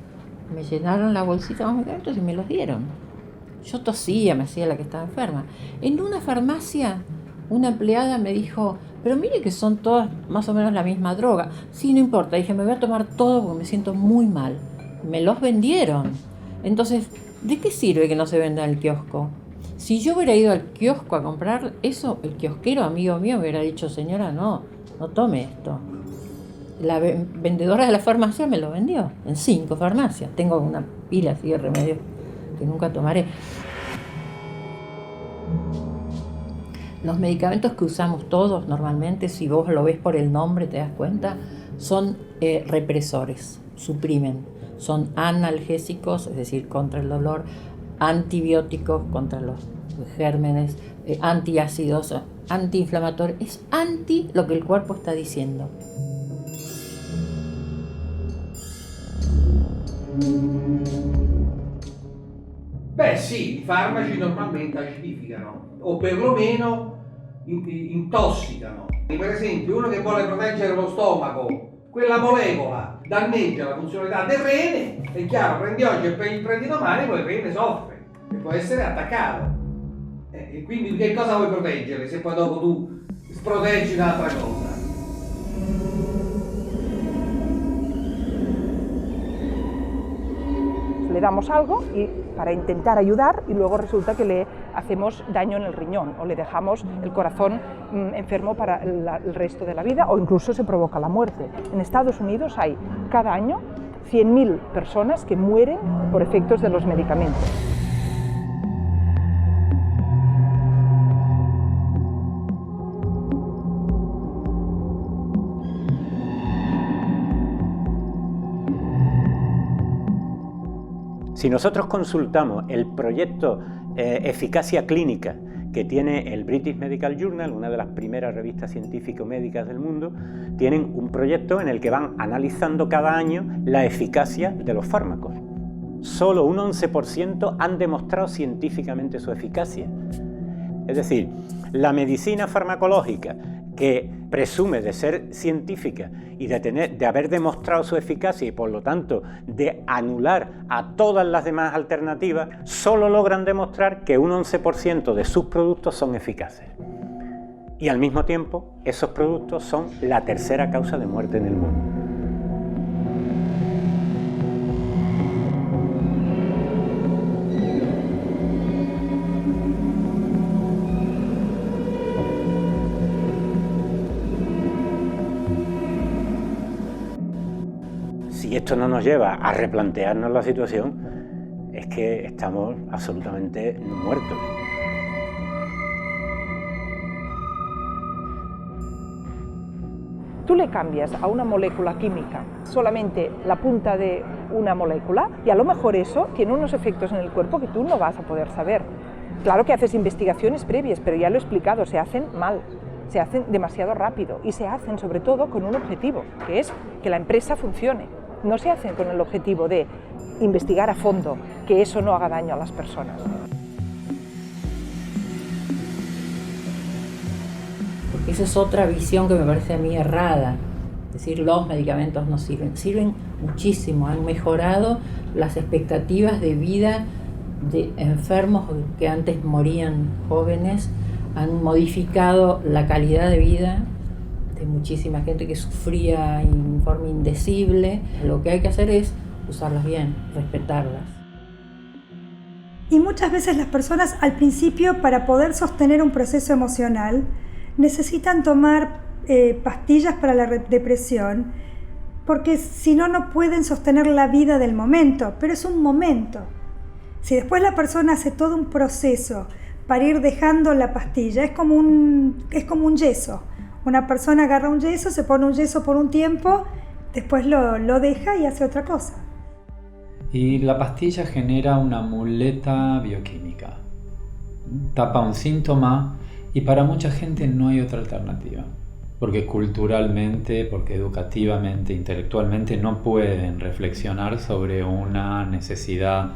me llenaron la bolsita más y me los dieron. Yo tosía, me hacía la que estaba enferma. En una farmacia, una empleada me dijo, pero mire que son todas más o menos la misma droga. Sí, no importa. Dije, me voy a tomar todo porque me siento muy mal. Me los vendieron. Entonces, ¿de qué sirve que no se venda en el kiosco? Si yo hubiera ido al kiosco a comprar eso, el kiosquero amigo mío me hubiera dicho, señora, no tome esto. La vendedora de la farmacia me lo vendió en 5 farmacias. Tengo una pila así de remedios que nunca tomaré. Los medicamentos que usamos todos normalmente, si vos lo ves por el nombre, te das cuenta, son represores, suprimen. Son analgésicos, es decir, contra el dolor, antibióticos contra los gérmenes, antiácidos, antiinflamatorios. Es anti lo que el cuerpo está diciendo. Beh sì, i farmaci normalmente acidificano o perlomeno intossicano. Per esempio, uno che vuole proteggere lo stomaco, quella molecola danneggia la funzionalità del rene, è chiaro, prendi oggi e prendi domani, poi il rene soffre e può essere attaccato. E quindi che cosa vuoi proteggere se poi dopo tu proteggi un'altra cosa? Le damos algo para intentar ayudar y luego resulta que le hacemos daño en el riñón o le dejamos el corazón enfermo para el resto de la vida o incluso se provoca la muerte. En Estados Unidos hay cada año 100.000 personas que mueren por efectos de los medicamentos. Si nosotros consultamos el proyecto Eficacia Clínica que tiene el British Medical Journal, una de las primeras revistas científico-médicas del mundo, tienen un proyecto en el que van analizando cada año la eficacia de los fármacos. Solo un 11% han demostrado científicamente su eficacia. Es decir, la medicina farmacológica, que presume de ser científica y de haber demostrado su eficacia y por lo tanto de anular a todas las demás alternativas, solo logran demostrar que un 11% de sus productos son eficaces. Y al mismo tiempo, esos productos son la tercera causa de muerte en el mundo. Si esto no nos lleva a replantearnos la situación, es que estamos absolutamente muertos. Tú le cambias a una molécula química solamente la punta de una molécula y a lo mejor eso tiene unos efectos en el cuerpo que tú no vas a poder saber. Claro que haces investigaciones previas, pero ya lo he explicado, se hacen mal, se hacen demasiado rápido y se hacen sobre todo con un objetivo, que es que la empresa funcione. No se hacen con el objetivo de investigar a fondo, que eso no haga daño a las personas. Porque esa es otra visión que me parece a mí errada. Es decir, los medicamentos no sirven. Sirven muchísimo, han mejorado las expectativas de vida de enfermos que antes morían jóvenes, han modificado la calidad de vida de muchísima gente que sufría en forma indecible. Lo que hay que hacer es usarlas bien, respetarlas. Y muchas veces las personas al principio, para poder sostener un proceso emocional, necesitan tomar pastillas para la depresión, porque si no, no pueden sostener la vida del momento, pero es un momento. Si después la persona hace todo un proceso para ir dejando la pastilla, es como un yeso. Una persona agarra un yeso, se pone un yeso por un tiempo, después lo deja y hace otra cosa. Y la pastilla genera una muleta bioquímica. Tapa un síntoma y para mucha gente no hay otra alternativa. Porque culturalmente, porque educativamente, intelectualmente no pueden reflexionar sobre una necesidad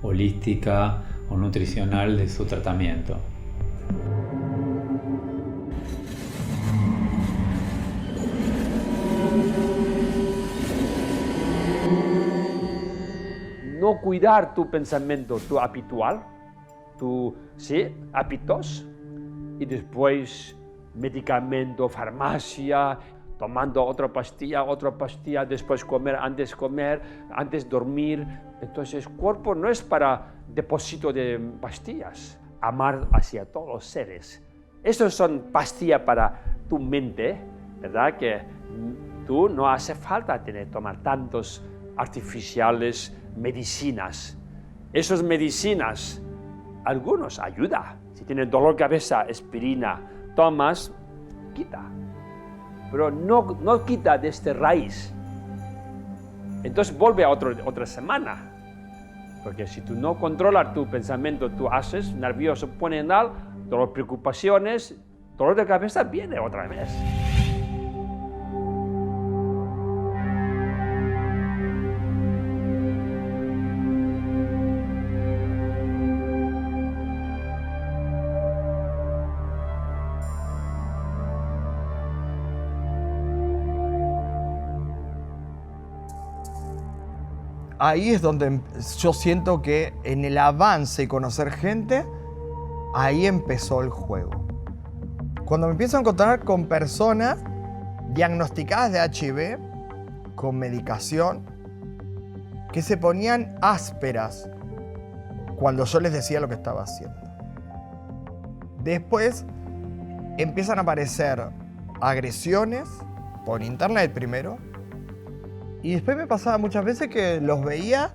holística o nutricional de su tratamiento. No cuidar tu pensamiento, tu habitual, hábitos, y después medicamento, farmacia, tomando otra pastilla, después comer, antes dormir. Entonces, el cuerpo no es para depósito de pastillas. Amar hacia todos los seres. Esas son pastillas para tu mente, ¿verdad? Que tú no hace falta tomar tantos artificiales, medicinas. Esas medicinas, algunos ayudan. Si tienes dolor de cabeza, aspirina, tomas, quita. Pero no quita desde raíz. Entonces vuelve a otra semana. Porque si tú no controlas tu pensamiento, tú haces nervioso, pones mal, todas las preocupaciones, dolor de cabeza viene otra vez. Ahí es donde yo siento que en el avance y conocer gente, ahí empezó el juego. Cuando me empiezo a encontrar con personas diagnosticadas de HIV, con medicación, que se ponían ásperas cuando yo les decía lo que estaba haciendo. Después empiezan a aparecer agresiones por internet primero, y después me pasaba muchas veces que los veía,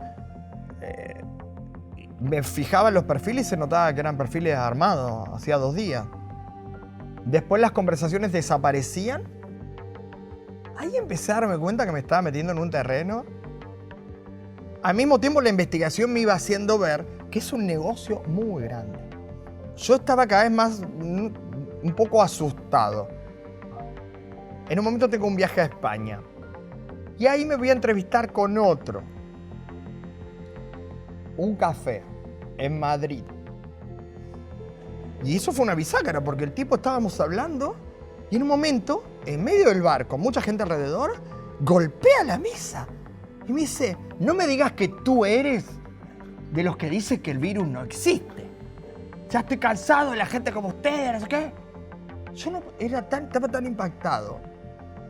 me fijaba en los perfiles y se notaba que eran perfiles armados, hacía 2 días. Después las conversaciones desaparecían. Ahí empecé a darme cuenta que me estaba metiendo en un terreno Al mismo tiempo la investigación me iba haciendo ver que es un negocio muy grande. Yo estaba cada vez más un poco asustado. En un momento tengo un viaje a España y ahí me voy a entrevistar con otro. Un café en Madrid. Y eso fue una bisácara porque el tipo estábamos hablando y en un momento, en medio del bar, con mucha gente alrededor, golpea la mesa y me dice, no me digas que tú eres de los que dicen que el virus no existe. Ya estoy cansado de la gente como ustedes, no sé qué. Yo no, estaba tan impactado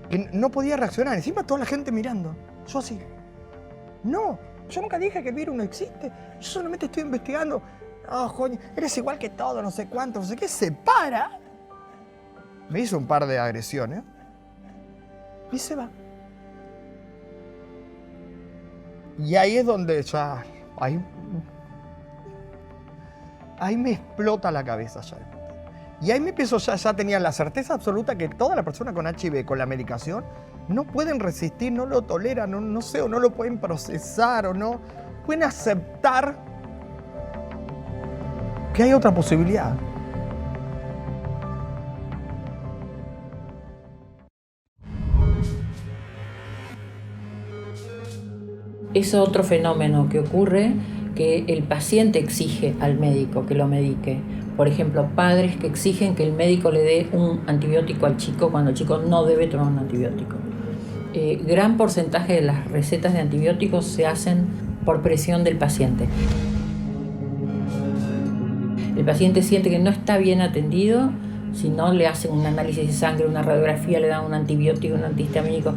que no podía reaccionar. Encima toda la gente mirando. Yo así. No, yo nunca dije que el virus no existe. Yo solamente estoy investigando. Oh, coño, eres igual que todo, no sé cuánto, no sé qué. Se para. Me hizo un par de agresiones. Y se va. Y ahí es donde ya... Ahí me explota la cabeza ya. Y ahí me empiezo, ya tenía la certeza absoluta que toda la persona con HIV, con la medicación, no pueden resistir, no lo toleran, no sé, o no lo pueden procesar, o no pueden aceptar que hay otra posibilidad. Es otro fenómeno que ocurre, que el paciente exige al médico que lo medique. Por ejemplo, padres que exigen que el médico le dé un antibiótico al chico cuando el chico no debe tomar un antibiótico. Gran porcentaje de las recetas de antibióticos se hacen por presión del paciente. El paciente siente que no está bien atendido si no le hacen un análisis de sangre, una radiografía, le dan un antibiótico, un antihistamínico.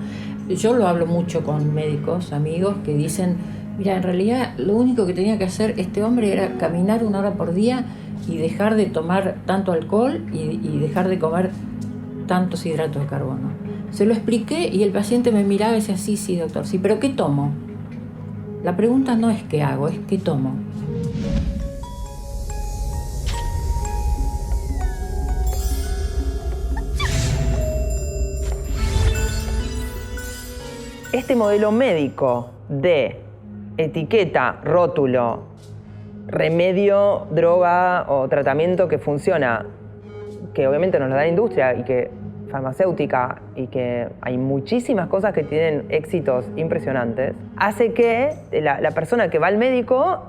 Yo lo hablo mucho con médicos, amigos, que dicen, mira, en realidad lo único que tenía que hacer este hombre era caminar 1 hora por día y dejar de tomar tanto alcohol y dejar de comer tantos hidratos de carbono. Se lo expliqué y el paciente me miraba y decía, sí, doctor, sí, pero ¿qué tomo? La pregunta no es qué hago, es qué tomo. Este modelo médico de etiqueta, rótulo, remedio, droga o tratamiento que funciona, que obviamente nos lo da la industria y que farmacéutica y que hay muchísimas cosas que tienen éxitos impresionantes, hace que la persona que va al médico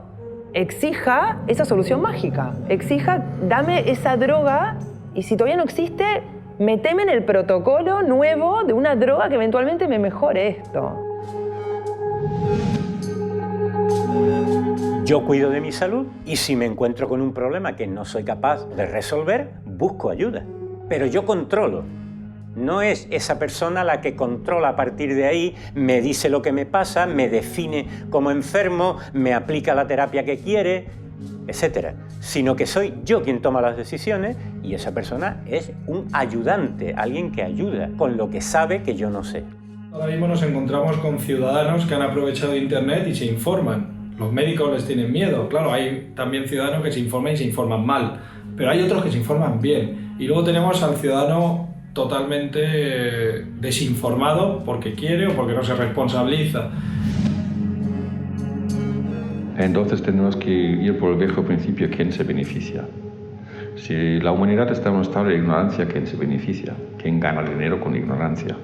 exija esa solución mágica, exija, dame esa droga y si todavía no existe, meteme en el protocolo nuevo de una droga que eventualmente me mejore esto. Yo cuido de mi salud y si me encuentro con un problema que no soy capaz de resolver, busco ayuda. Pero yo controlo. No es esa persona la que controla a partir de ahí, me dice lo que me pasa, me define como enfermo, me aplica la terapia que quiere, etcétera, sino que soy yo quien toma las decisiones y esa persona es un ayudante, alguien que ayuda con lo que sabe que yo no sé. Ahora mismo nos encontramos con ciudadanos que han aprovechado Internet y se informan. Los médicos les tienen miedo, claro, hay también ciudadanos que se informan y se informan mal, pero hay otros que se informan bien. Y luego tenemos al ciudadano totalmente desinformado porque quiere o porque no se responsabiliza. Entonces tenemos que ir por el viejo principio, ¿quién se beneficia? Si la humanidad está en un estado de ignorancia, ¿quién se beneficia? ¿Quién gana dinero con ignorancia?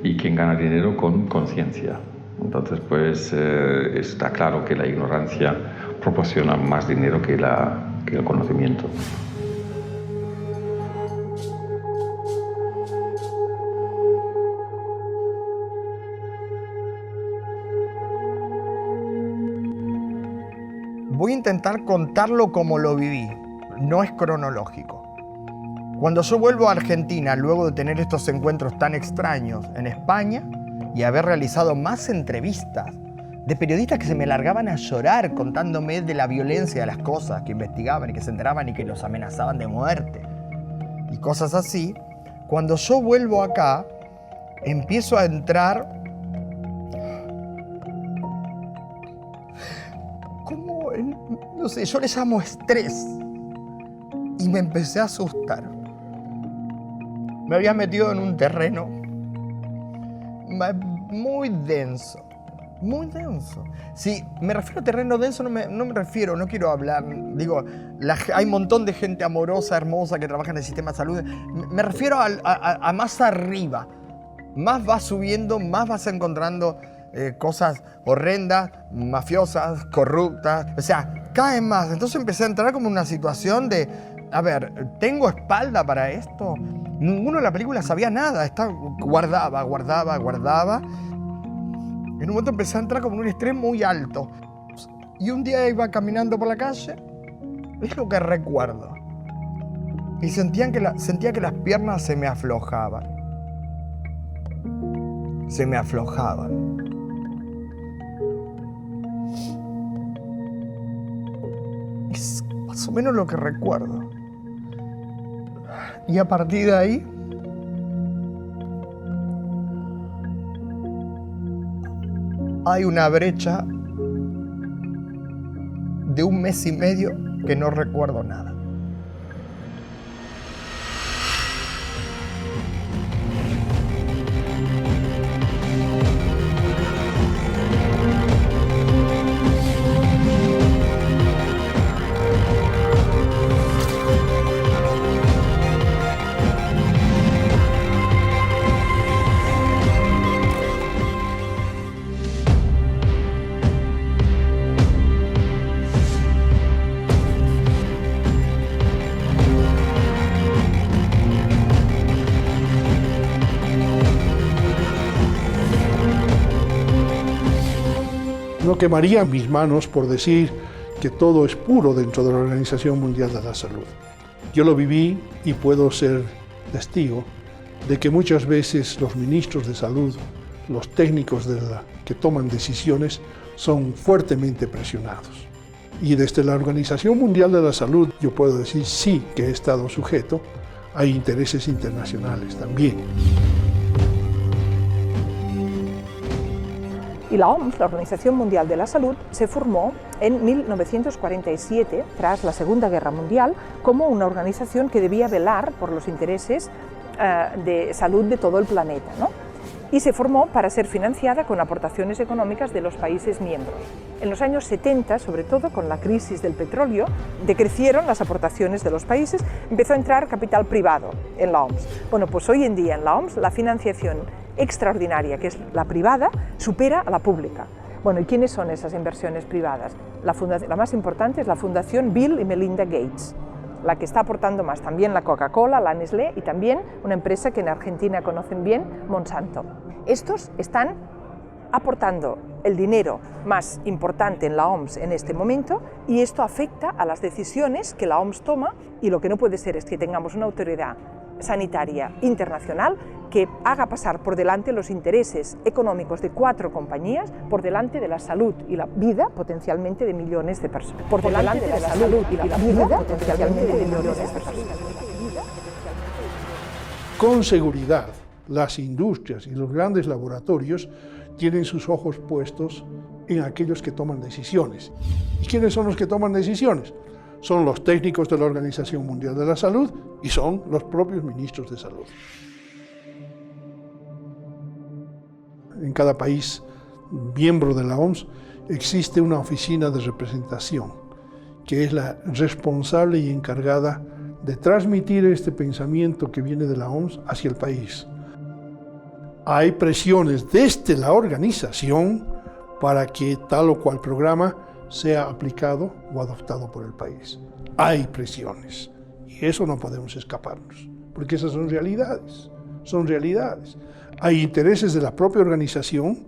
¿Y quién gana dinero con conciencia? Entonces, pues está claro que la ignorancia proporciona más dinero que el conocimiento. Voy a intentar contarlo como lo viví, no es cronológico. Cuando yo vuelvo a Argentina, luego de tener estos encuentros tan extraños en España y haber realizado más entrevistas de periodistas que se me largaban a llorar contándome de la violencia de las cosas que investigaban y que se enteraban y que los amenazaban de muerte y cosas así, cuando yo vuelvo acá, empiezo a entrar como en, no sé, yo le llamo estrés y me empecé a asustar. Me había metido en un terreno muy denso, Muy denso. Si me refiero a terreno denso, no me refiero, no quiero hablar, digo, hay un montón de gente amorosa, hermosa, que trabaja en el sistema de salud. Me refiero a más arriba. Más vas subiendo, más vas encontrando cosas horrendas, mafiosas, corruptas. O sea, cae más. Entonces empecé a entrar como en una situación de, a ver, ¿tengo espalda para esto? Ninguno de la película sabía nada. Guardaba. En un momento empecé a entrar como en un estrés muy alto. Y un día iba caminando por la calle, es lo que recuerdo. Y sentía que las piernas se me aflojaban. Es más o menos lo que recuerdo. Y a partir de ahí, hay una brecha de 1 mes y medio que no recuerdo nada. No quemaría mis manos por decir que todo es puro dentro de la Organización Mundial de la Salud. Yo lo viví y puedo ser testigo de que muchas veces los ministros de salud, los técnicos que toman decisiones, son fuertemente presionados. Y desde la Organización Mundial de la Salud yo puedo decir sí que he estado sujeto a intereses internacionales también. Y la OMS, la Organización Mundial de la Salud, se formó en 1947, tras la Segunda Guerra Mundial, como una organización que debía velar por los intereses de salud de todo el planeta, ¿no? Y se formó para ser financiada con aportaciones económicas de los países miembros. En los años 70, sobre todo con la crisis del petróleo, decrecieron las aportaciones de los países, empezó a entrar capital privado en la OMS. Bueno, pues hoy en día en la OMS la financiación extraordinaria, que es la privada, supera a la pública. Bueno, ¿y quiénes son esas inversiones privadas? La más importante es la Fundación Bill y Melinda Gates, la que está aportando más, también la Coca-Cola, la Nestlé y también una empresa que en Argentina conocen bien, Monsanto. Estos están aportando el dinero más importante en la OMS en este momento y esto afecta a las decisiones que la OMS toma y lo que no puede ser es que tengamos una autoridad sanitaria internacional que haga pasar por delante los intereses económicos de 4 compañías por delante de la salud y la vida potencialmente de millones de personas. Por delante de la salud y la vida potencialmente de millones de personas. Con seguridad, las industrias y los grandes laboratorios tienen sus ojos puestos en aquellos que toman decisiones. ¿Y quiénes son los que toman decisiones? Son los técnicos de la Organización Mundial de la Salud y son los propios ministros de salud. En cada país miembro de la OMS existe una oficina de representación que es la responsable y encargada de transmitir este pensamiento que viene de la OMS hacia el país. Hay presiones desde la organización para que tal o cual programa sea aplicado o adoptado por el país. Hay presiones y eso no podemos escaparnos, porque esas son realidades, Hay intereses de la propia organización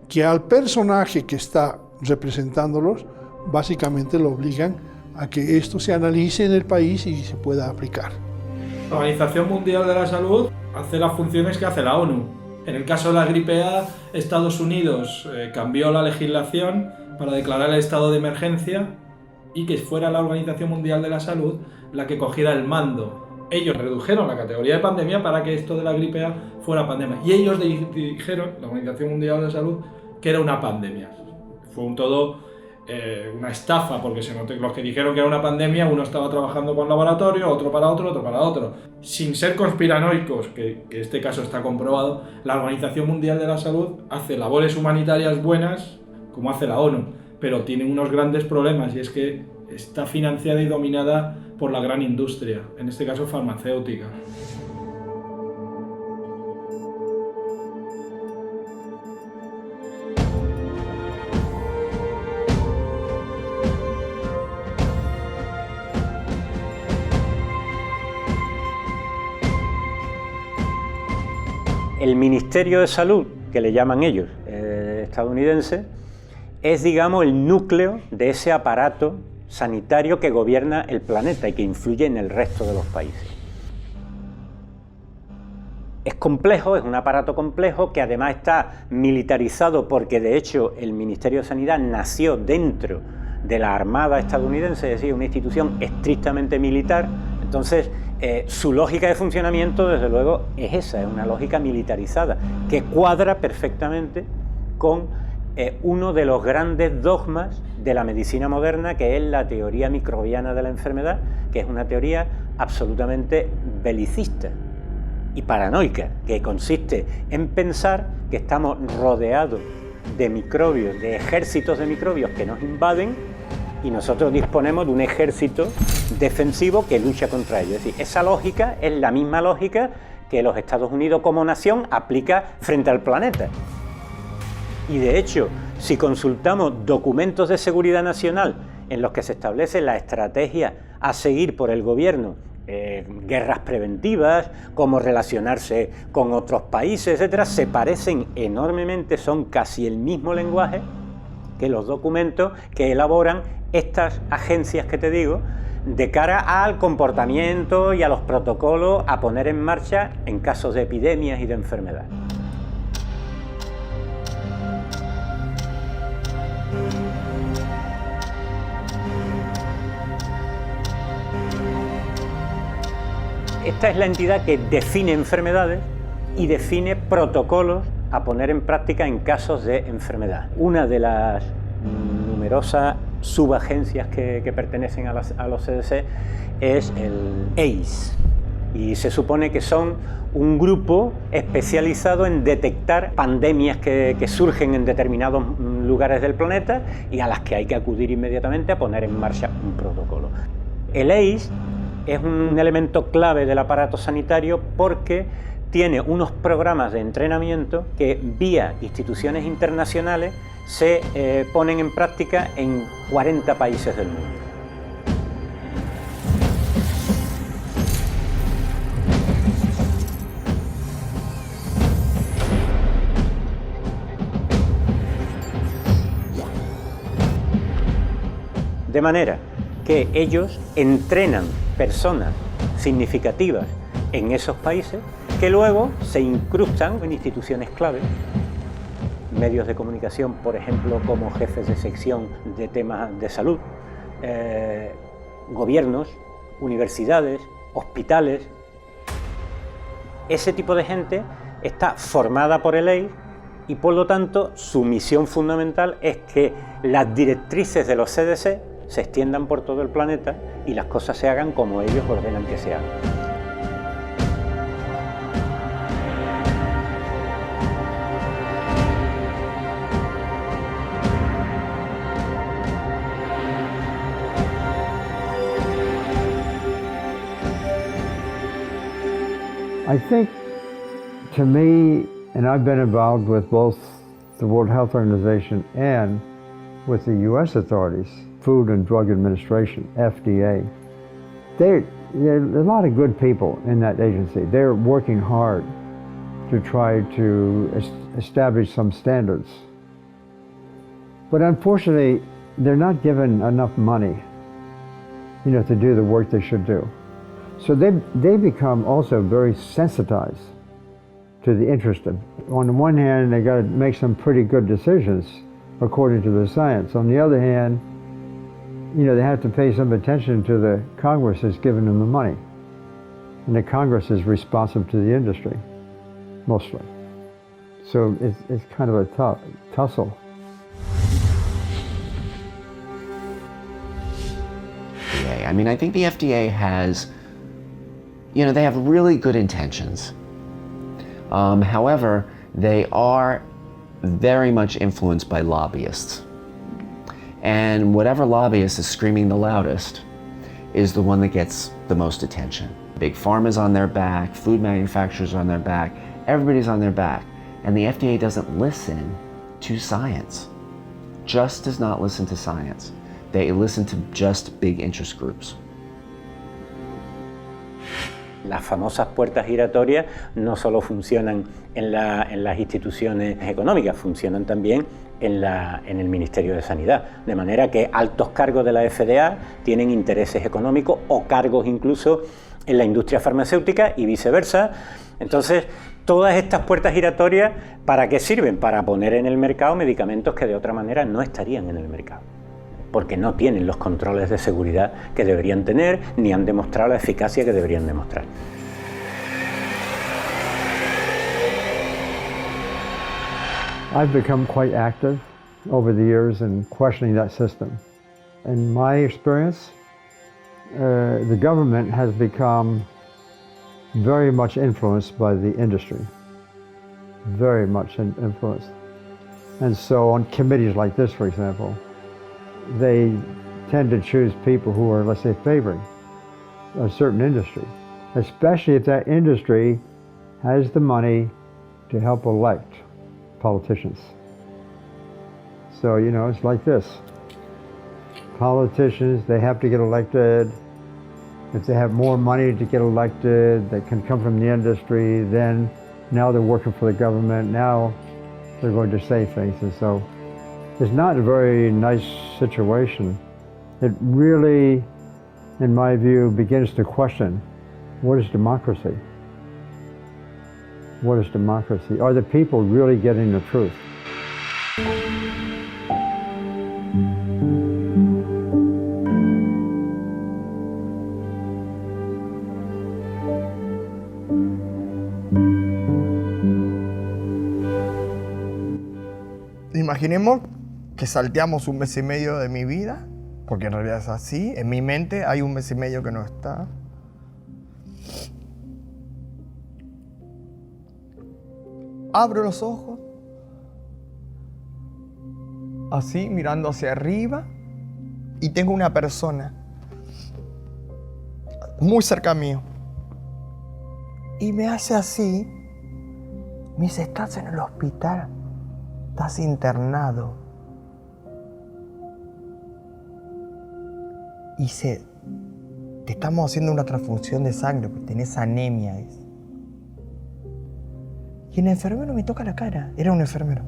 que al personaje que está representándolos básicamente lo obligan a que esto se analice en el país y se pueda aplicar. La Organización Mundial de la Salud hace las funciones que hace la ONU. En el caso de la gripe A, Estados Unidos cambió la legislación para declarar el estado de emergencia y que fuera la Organización Mundial de la Salud la que cogiera el mando. Ellos redujeron la categoría de pandemia para que esto de la gripe A fuera pandemia. Y ellos dijeron, la Organización Mundial de la Salud, que era una pandemia. Fue un todo una estafa, porque se notó, los que dijeron que era una pandemia, uno estaba trabajando con laboratorio, otro para otro. Sin ser conspiranoicos, que este caso está comprobado, la Organización Mundial de la Salud hace labores humanitarias buenas, como hace la ONU, pero tiene unos grandes problemas, y es que está financiada y dominada por la gran industria, en este caso farmacéutica. El Ministerio de Salud, que le llaman ellos, estadounidense, es, digamos, el núcleo de ese aparato sanitario que gobierna el planeta y que influye en el resto de los países. Es complejo, es un aparato complejo que además está militarizado porque de hecho el Ministerio de Sanidad nació dentro de la Armada estadounidense, es decir, una institución estrictamente militar. Entonces, su lógica de funcionamiento, desde luego, es esa, es una lógica militarizada, que cuadra perfectamente con uno de los grandes dogmas de la medicina moderna, que es la teoría microbiana de la enfermedad, que es una teoría absolutamente belicista y paranoica, que consiste en pensar que estamos rodeados de microbios, de ejércitos de microbios que nos invaden, y nosotros disponemos de un ejército defensivo que lucha contra ellos. Es decir, esa lógica es la misma lógica que los Estados Unidos como nación aplica frente al planeta. Y de hecho, si consultamos documentos de seguridad nacional en los que se establece la estrategia a seguir por el gobierno, guerras preventivas, cómo relacionarse con otros países, etcétera, se parecen enormemente, son casi el mismo lenguaje que los documentos que elaboran estas agencias que te digo, de cara al comportamiento y a los protocolos a poner en marcha en casos de epidemias y de enfermedad. Esta es la entidad que define enfermedades y define protocolos a poner en práctica en casos de enfermedad. Una de las numerosas subagencias que pertenecen a los CDC es el ACE, y se supone que son un grupo especializado en detectar pandemias que surgen en determinados lugares del planeta y a las que hay que acudir inmediatamente a poner en marcha un protocolo. El ACE es un elemento clave del aparato sanitario porque tiene unos programas de entrenamiento que vía instituciones internacionales se ponen en práctica en 40 países del mundo. De manera que ellos entrenan personas significativas en esos países que luego se incrustan en instituciones clave, medios de comunicación, por ejemplo, como jefes de sección de temas de salud, gobiernos, universidades, hospitales. Ese tipo de gente está formada por el ACE y, por lo tanto, su misión fundamental es que las directrices de los CDC se extiendan por todo el planeta y las cosas se hagan como ellos ordenan que se hagan. I think, to me, and I've been involved with both the World Health Organization and with the U.S. authorities, Food and Drug Administration, FDA. There are a lot of good people in that agency. They're working hard to try to establish some standards. But unfortunately, they're not given enough money, to do the work they should do. So they become also very sensitized to the interest of. On the one hand, they got to make some pretty good decisions according to the science. On the other hand, they have to pay some attention to the Congress that's giving them the money. And the Congress is responsive to the industry, mostly. So it's kind of a tussle. I mean, I think the FDA has, they have really good intentions. However, they are very much influenced by lobbyists. And whatever lobbyist is screaming the loudest is the one that gets the most attention. Big pharma's on their back, food manufacturers are on their back, everybody's on their back. And the FDA doesn't listen to science. Just does not listen to science. They listen to just big interest groups. Las famosas puertas giratorias no solo funcionan en las instituciones económicas, funcionan también en el Ministerio de Sanidad. De manera que altos cargos de la FDA tienen intereses económicos o cargos incluso en la industria farmacéutica y viceversa. Entonces, todas estas puertas giratorias, ¿para qué sirven? Para poner en el mercado medicamentos que de otra manera no estarían en el mercado, porque no tienen los controles de seguridad que deberían tener, ni han demostrado la eficacia que deberían demostrar. I've become quite active over the years in questioning that system. In my experience, the government has become very much influenced by the industry, very much influenced. And so on committees like this, for example, they tend to choose people who are, let's say, favoring a certain industry, especially if that industry has the money to help elect politicians. So, it's like this. Politicians, they have to get elected. If they have more money to get elected that can come from the industry, then now they're working for the government, now they're going to say things. And so it's not a very nice situation. It really, in my view, begins to question, what is democracy? What is democracy? Are the people really getting the truth? Imaginemos que salteamos un mes y medio de mi vida, porque en realidad es así. En mi mente hay un mes y medio que no está. Abro los ojos, así, mirando hacia arriba, y tengo una persona muy cerca mío. Y me hace así, me dice, ¿estás en el hospital? Estás internado. Y dice, te estamos haciendo una transfusión de sangre, porque tenés anemia. Y el enfermero me toca la cara. Era un enfermero.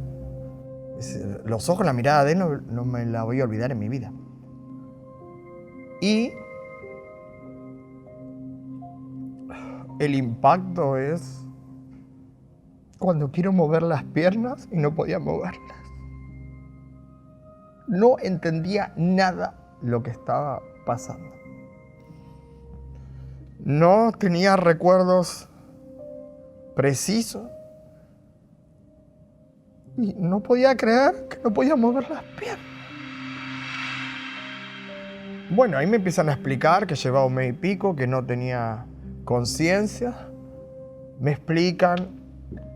Los ojos, la mirada de él no me la voy a olvidar en mi vida. Y el impacto es cuando quiero mover las piernas y no podía moverlas. No entendía nada lo que estaba pasando. No tenía recuerdos precisos. Y no podía creer que no podía mover las piernas. Bueno, ahí me empiezan a explicar que llevaba un mes y pico, que no tenía conciencia. Me explican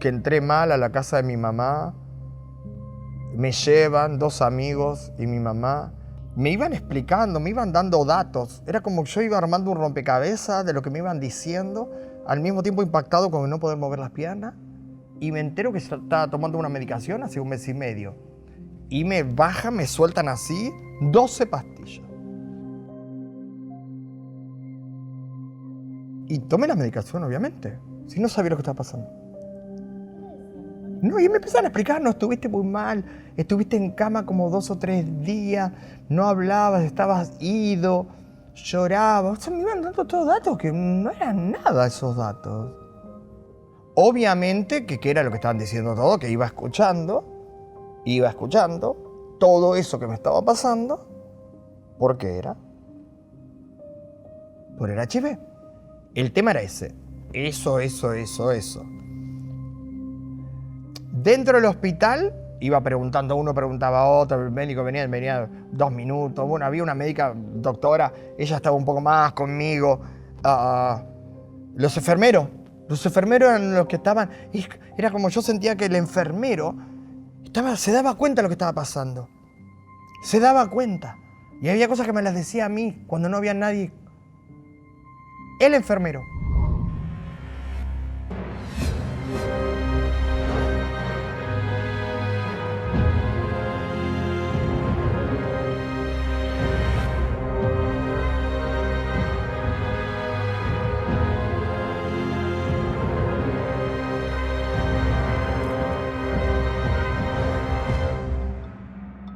que entré mal a la casa de mi mamá. Me llevan 2 amigos y mi mamá. Me iban explicando, me iban dando datos. Era como que yo iba armando un rompecabezas de lo que me iban diciendo, al mismo tiempo impactado con no poder mover las piernas. Y me entero que estaba tomando una medicación hace un mes y medio. Y me bajan, me sueltan así 12 pastillas. Y tomé la medicación, obviamente. Si no sabía lo que estaba pasando. No, y me empezaron a explicar, no, estuviste muy mal, estuviste en cama como 2 o 3 días, no hablabas, estabas ido, llorabas. O sea, me iban dando todos datos que no eran nada esos datos. Obviamente que era lo que estaban diciendo todo, que iba escuchando todo eso que me estaba pasando. ¿Por qué era? Por el HIV. El tema era ese. Eso. Dentro del hospital iba preguntando, uno preguntaba a otro, el médico venía 2 minutos. Bueno, había una médica doctora, ella estaba un poco más conmigo. Los enfermeros eran los que estaban, era como yo sentía que el enfermero se daba cuenta de lo que estaba pasando. Se daba cuenta. Y había cosas que me las decía a mí cuando no había nadie. El enfermero.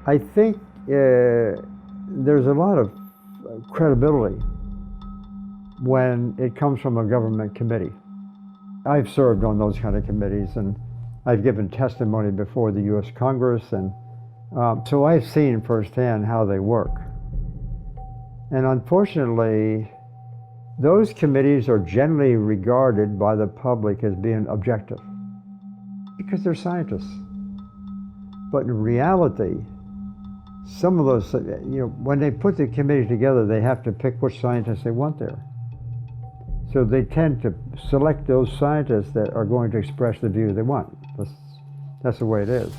I think there's a lot of credibility when it comes from a government committee. I've served on those kind of committees, and I've given testimony before the U.S. Congress, and so I've seen firsthand how they work. And unfortunately, those committees are generally regarded by the public as being objective because they're scientists. But in reality, some of those, when they put the committee together, they have to pick which scientists they want there. So they tend to select those scientists that are going to express the view they want. That's the way it is.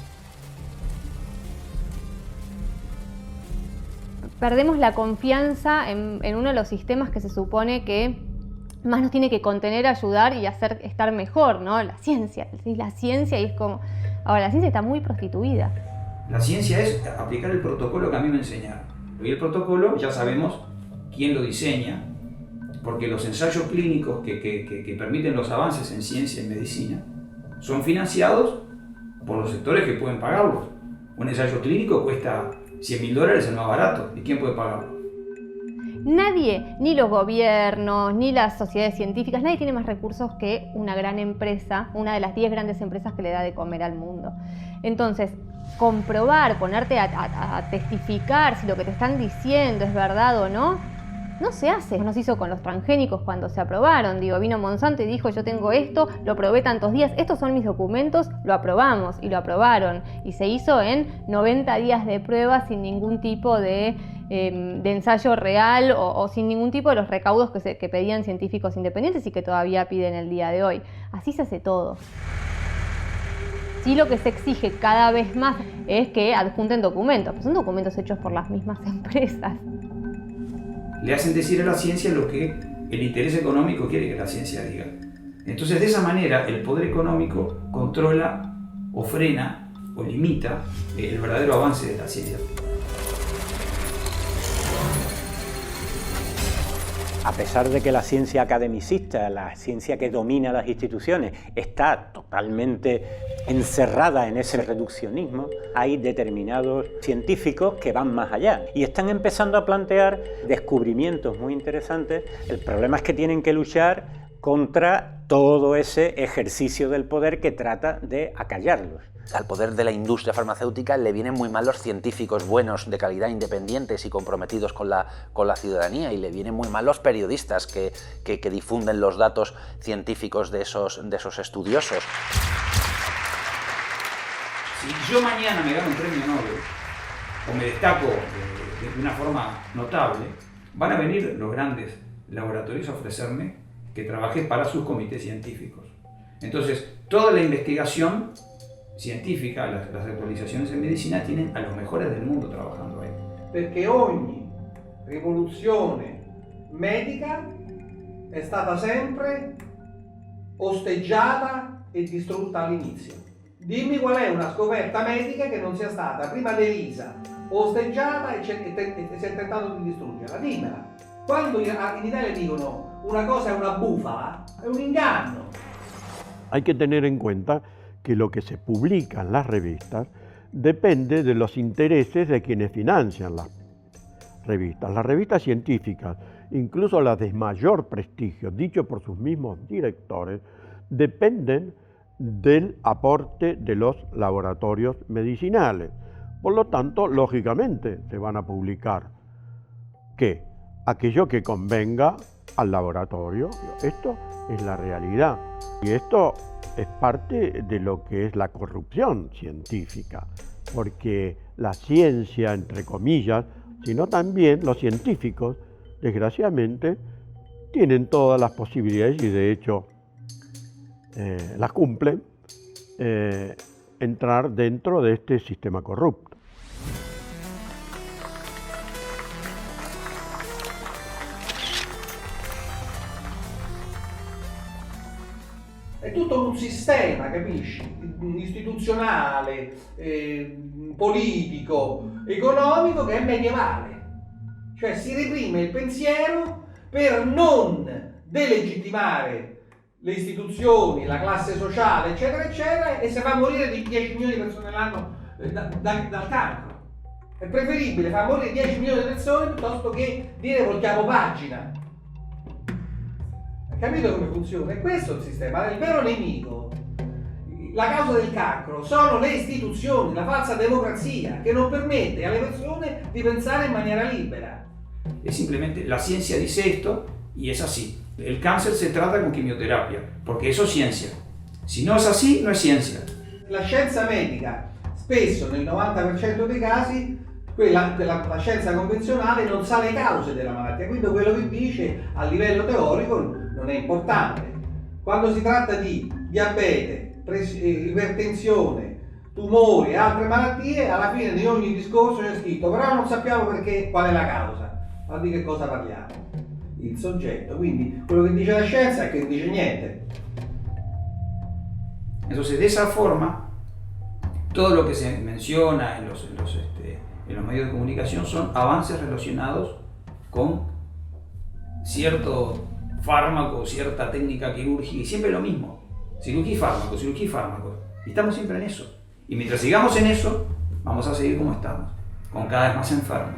Perdemos la confianza en uno de los sistemas que se supone que más nos tiene que contener, ayudar y hacer estar mejor, ¿no? La ciencia. La ciencia, y es como... Ahora, la ciencia está muy prostituida. La ciencia es aplicar el protocolo que a mí me enseñaron. Y el protocolo ya sabemos quién lo diseña, porque los ensayos clínicos que permiten los avances en ciencia y medicina son financiados por los sectores que pueden pagarlos. Un ensayo clínico cuesta $100.000, el más barato. ¿Y quién puede pagarlo? Nadie, ni los gobiernos, ni las sociedades científicas, nadie tiene más recursos que una gran empresa, una de las 10 grandes empresas que le da de comer al mundo. Entonces, comprobar, ponerte a testificar si lo que te están diciendo es verdad o no, no se hace. No se hizo con los transgénicos cuando se aprobaron. Vino Monsanto y dijo, yo tengo esto, lo probé tantos días, estos son mis documentos, lo aprobamos y lo aprobaron. Y se hizo en 90 días de prueba sin ningún tipo de ensayo real o sin ningún tipo de los recaudos que pedían científicos independientes y que todavía piden el día de hoy. Así se hace todo. Sí, lo que se exige cada vez más es que adjunten documentos, pero son documentos hechos por las mismas empresas. Le hacen decir a la ciencia lo que el interés económico quiere que la ciencia diga. Entonces, de esa manera, el poder económico controla o frena o limita el verdadero avance de la ciencia. A pesar de que la ciencia academicista, la ciencia que domina las instituciones, está totalmente encerrada en ese reduccionismo, hay determinados científicos que van más allá y están empezando a plantear descubrimientos muy interesantes. El problema es que tienen que luchar contra todo ese ejercicio del poder que trata de acallarlos. Al poder de la industria farmacéutica le vienen muy mal los científicos buenos, de calidad, independientes y comprometidos con la ciudadanía, y le vienen muy mal los periodistas que difunden los datos científicos de esos estudiosos. Si yo mañana me gano un premio Nobel o me destaco de una forma notable, van a venir los grandes laboratorios a ofrecerme que trabajé para sus comités científicos. Entonces, toda la investigación científica, las actualizzazioni in medicina, tienen a los mejores del mundo trabajando ahí. Perché ogni rivoluzione medica è stata sempre osteggiata e distrutta all'inizio. Dimmi qual è una scoperta medica che non sia stata prima derisa, osteggiata e si è tentato di distruggerla. Dimmela. Quando in Italia dicono una cosa è una bufala, è un inganno. Hay que tener en cuenta que lo que se publica en las revistas depende de los intereses de quienes financian las revistas. Las revistas científicas, incluso las de mayor prestigio, dicho por sus mismos directores, dependen del aporte de los laboratorios medicinales. Por lo tanto, lógicamente, se van a publicar ¿qué? Aquello que convenga al laboratorio. Esto es la realidad. Y esto es parte de lo que es la corrupción científica, porque la ciencia, entre comillas, sino también los científicos, desgraciadamente, tienen todas las posibilidades y de hecho las cumplen, entrar dentro de este sistema corrupto. È tutto un sistema, capisci? Istituzionale, politico, economico che è medievale. Cioè si reprime il pensiero per non delegittimare le istituzioni, la classe sociale, eccetera, eccetera, e si fa morire di 10 milioni di persone all'anno dal cancro. È preferibile far morire 10 milioni di persone piuttosto che dire voltiamo pagina. Hai capito come funziona? E questo è il sistema. Il vero nemico, la causa del cancro, sono le istituzioni, la falsa democrazia, che non permette alle persone di pensare in maniera libera. Es simplemente la ciencia dice esto y es así. El cáncer se trata con quimioterapia, porque eso es ciencia. Si no es así, no es ciencia. La scienza medica, spesso nel 90% dei casi, la scienza convenzionale non sa le cause della malattia, quindi quello che dice a livello teorico non è importante. Quando si tratta di diabete, ipertensione, tumori e altre malattie, alla fine di ogni discorso c'è scritto però non sappiamo perché, qual è la causa. Ma di che cosa parliamo? Il soggetto. Quindi quello che dice la scienza è che non dice niente. Entonces, de esa forma, todo lo que se menciona en los medios de comunicación son avances relacionados con cierto fármaco, cierta técnica quirúrgica, y siempre lo mismo. Cirugía y fármacos, cirugía y fármacos. Y estamos siempre en eso. Y mientras sigamos en eso, vamos a seguir como estamos, con cada vez más enfermos.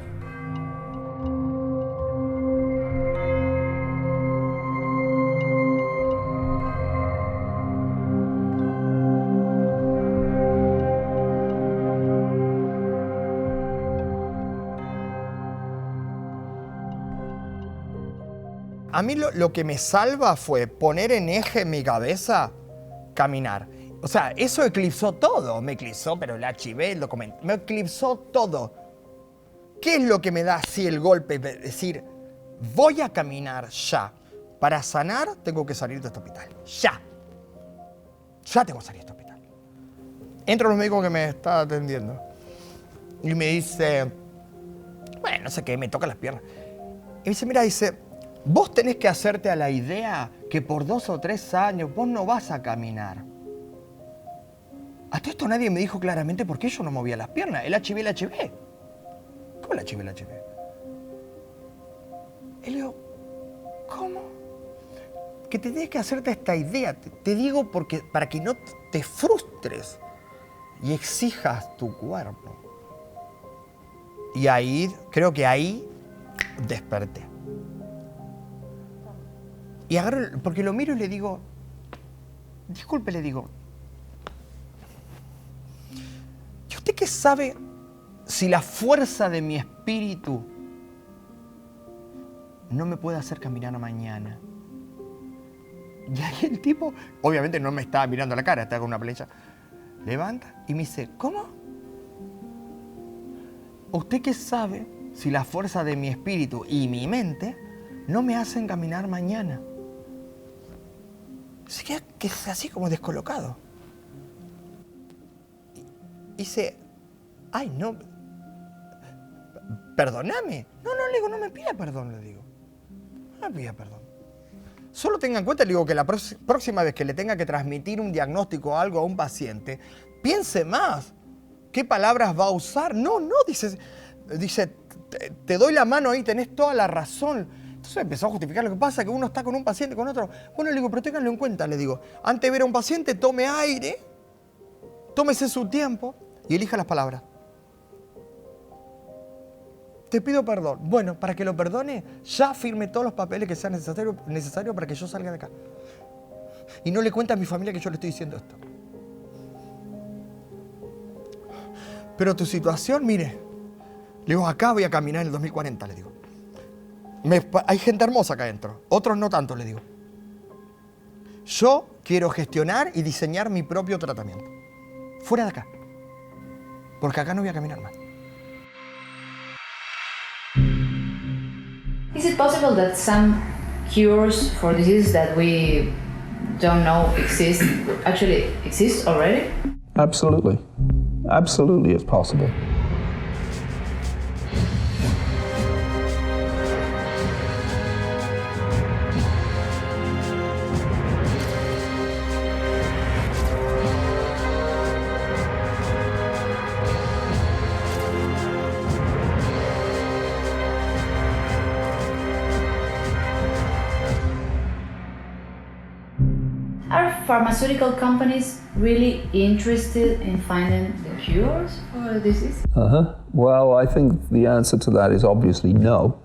A mí lo que me salva fue poner en eje mi cabeza, caminar. O sea, eso eclipsó todo. Me eclipsó, pero el HIV, el documento, me eclipsó todo. ¿Qué es lo que me da así el golpe? Decir, voy a caminar ya. Para sanar, tengo que salir de este hospital. Ya. Ya tengo que salir de este hospital. Entra el médico que me está atendiendo y me dice, bueno, no sé qué, me toca las piernas. Y me dice, mira, vos tenés que hacerte a la idea que por 2 o 3 años vos no vas a caminar. A todo esto nadie me dijo claramente por qué yo no movía las piernas. El HIV, el HIV. ¿Cómo el HIV, el HIV? Y le digo, ¿cómo? Que te tienes que hacerte esta idea. Te digo porque para que no te frustres y exijas tu cuerpo. Y ahí, creo que ahí desperté. Y agarro, porque lo miro y le digo, disculpe, le digo, ¿y usted qué sabe si la fuerza de mi espíritu no me puede hacer caminar mañana? Y ahí el tipo, obviamente no me estaba mirando la cara, estaba con una plancha, levanta y me dice, ¿cómo? ¿Usted qué sabe si la fuerza de mi espíritu y mi mente no me hacen caminar mañana? Se queda que es así como descolocado. Y dice, ay, no, perdóname. No, le digo, no me pida perdón, le digo. No me pida perdón. Solo tenga en cuenta, le digo, que la próxima vez que le tenga que transmitir un diagnóstico o algo a un paciente, piense más. ¿Qué palabras va a usar? No, dice, te doy la mano ahí, tenés toda la razón. Entonces empezó a justificar lo que pasa, que uno está con un paciente, con otro. Bueno, le digo, pero ténganlo en cuenta, le digo. Antes de ver a un paciente, tome aire, tómese su tiempo y elija las palabras. Te pido perdón. Bueno, para que lo perdone, ya firme todos los papeles que sean necesarios para que yo salga de acá. Y no le cuente a mi familia que yo le estoy diciendo esto. Pero tu situación, mire, le digo, acá voy a caminar en el 2040, le digo. Hay gente hermosa acá adentro, otros no tanto, le digo. Yo quiero gestionar y diseñar mi propio tratamiento. Fuera de acá. Porque acá no voy a caminar más. Is it possible that some cures for diseases that we don't know actually exist already? Absolutely. Absolutely it's possible. Are pharmaceutical companies really interested in finding the cures for a disease? Well, I think the answer to that is obviously no.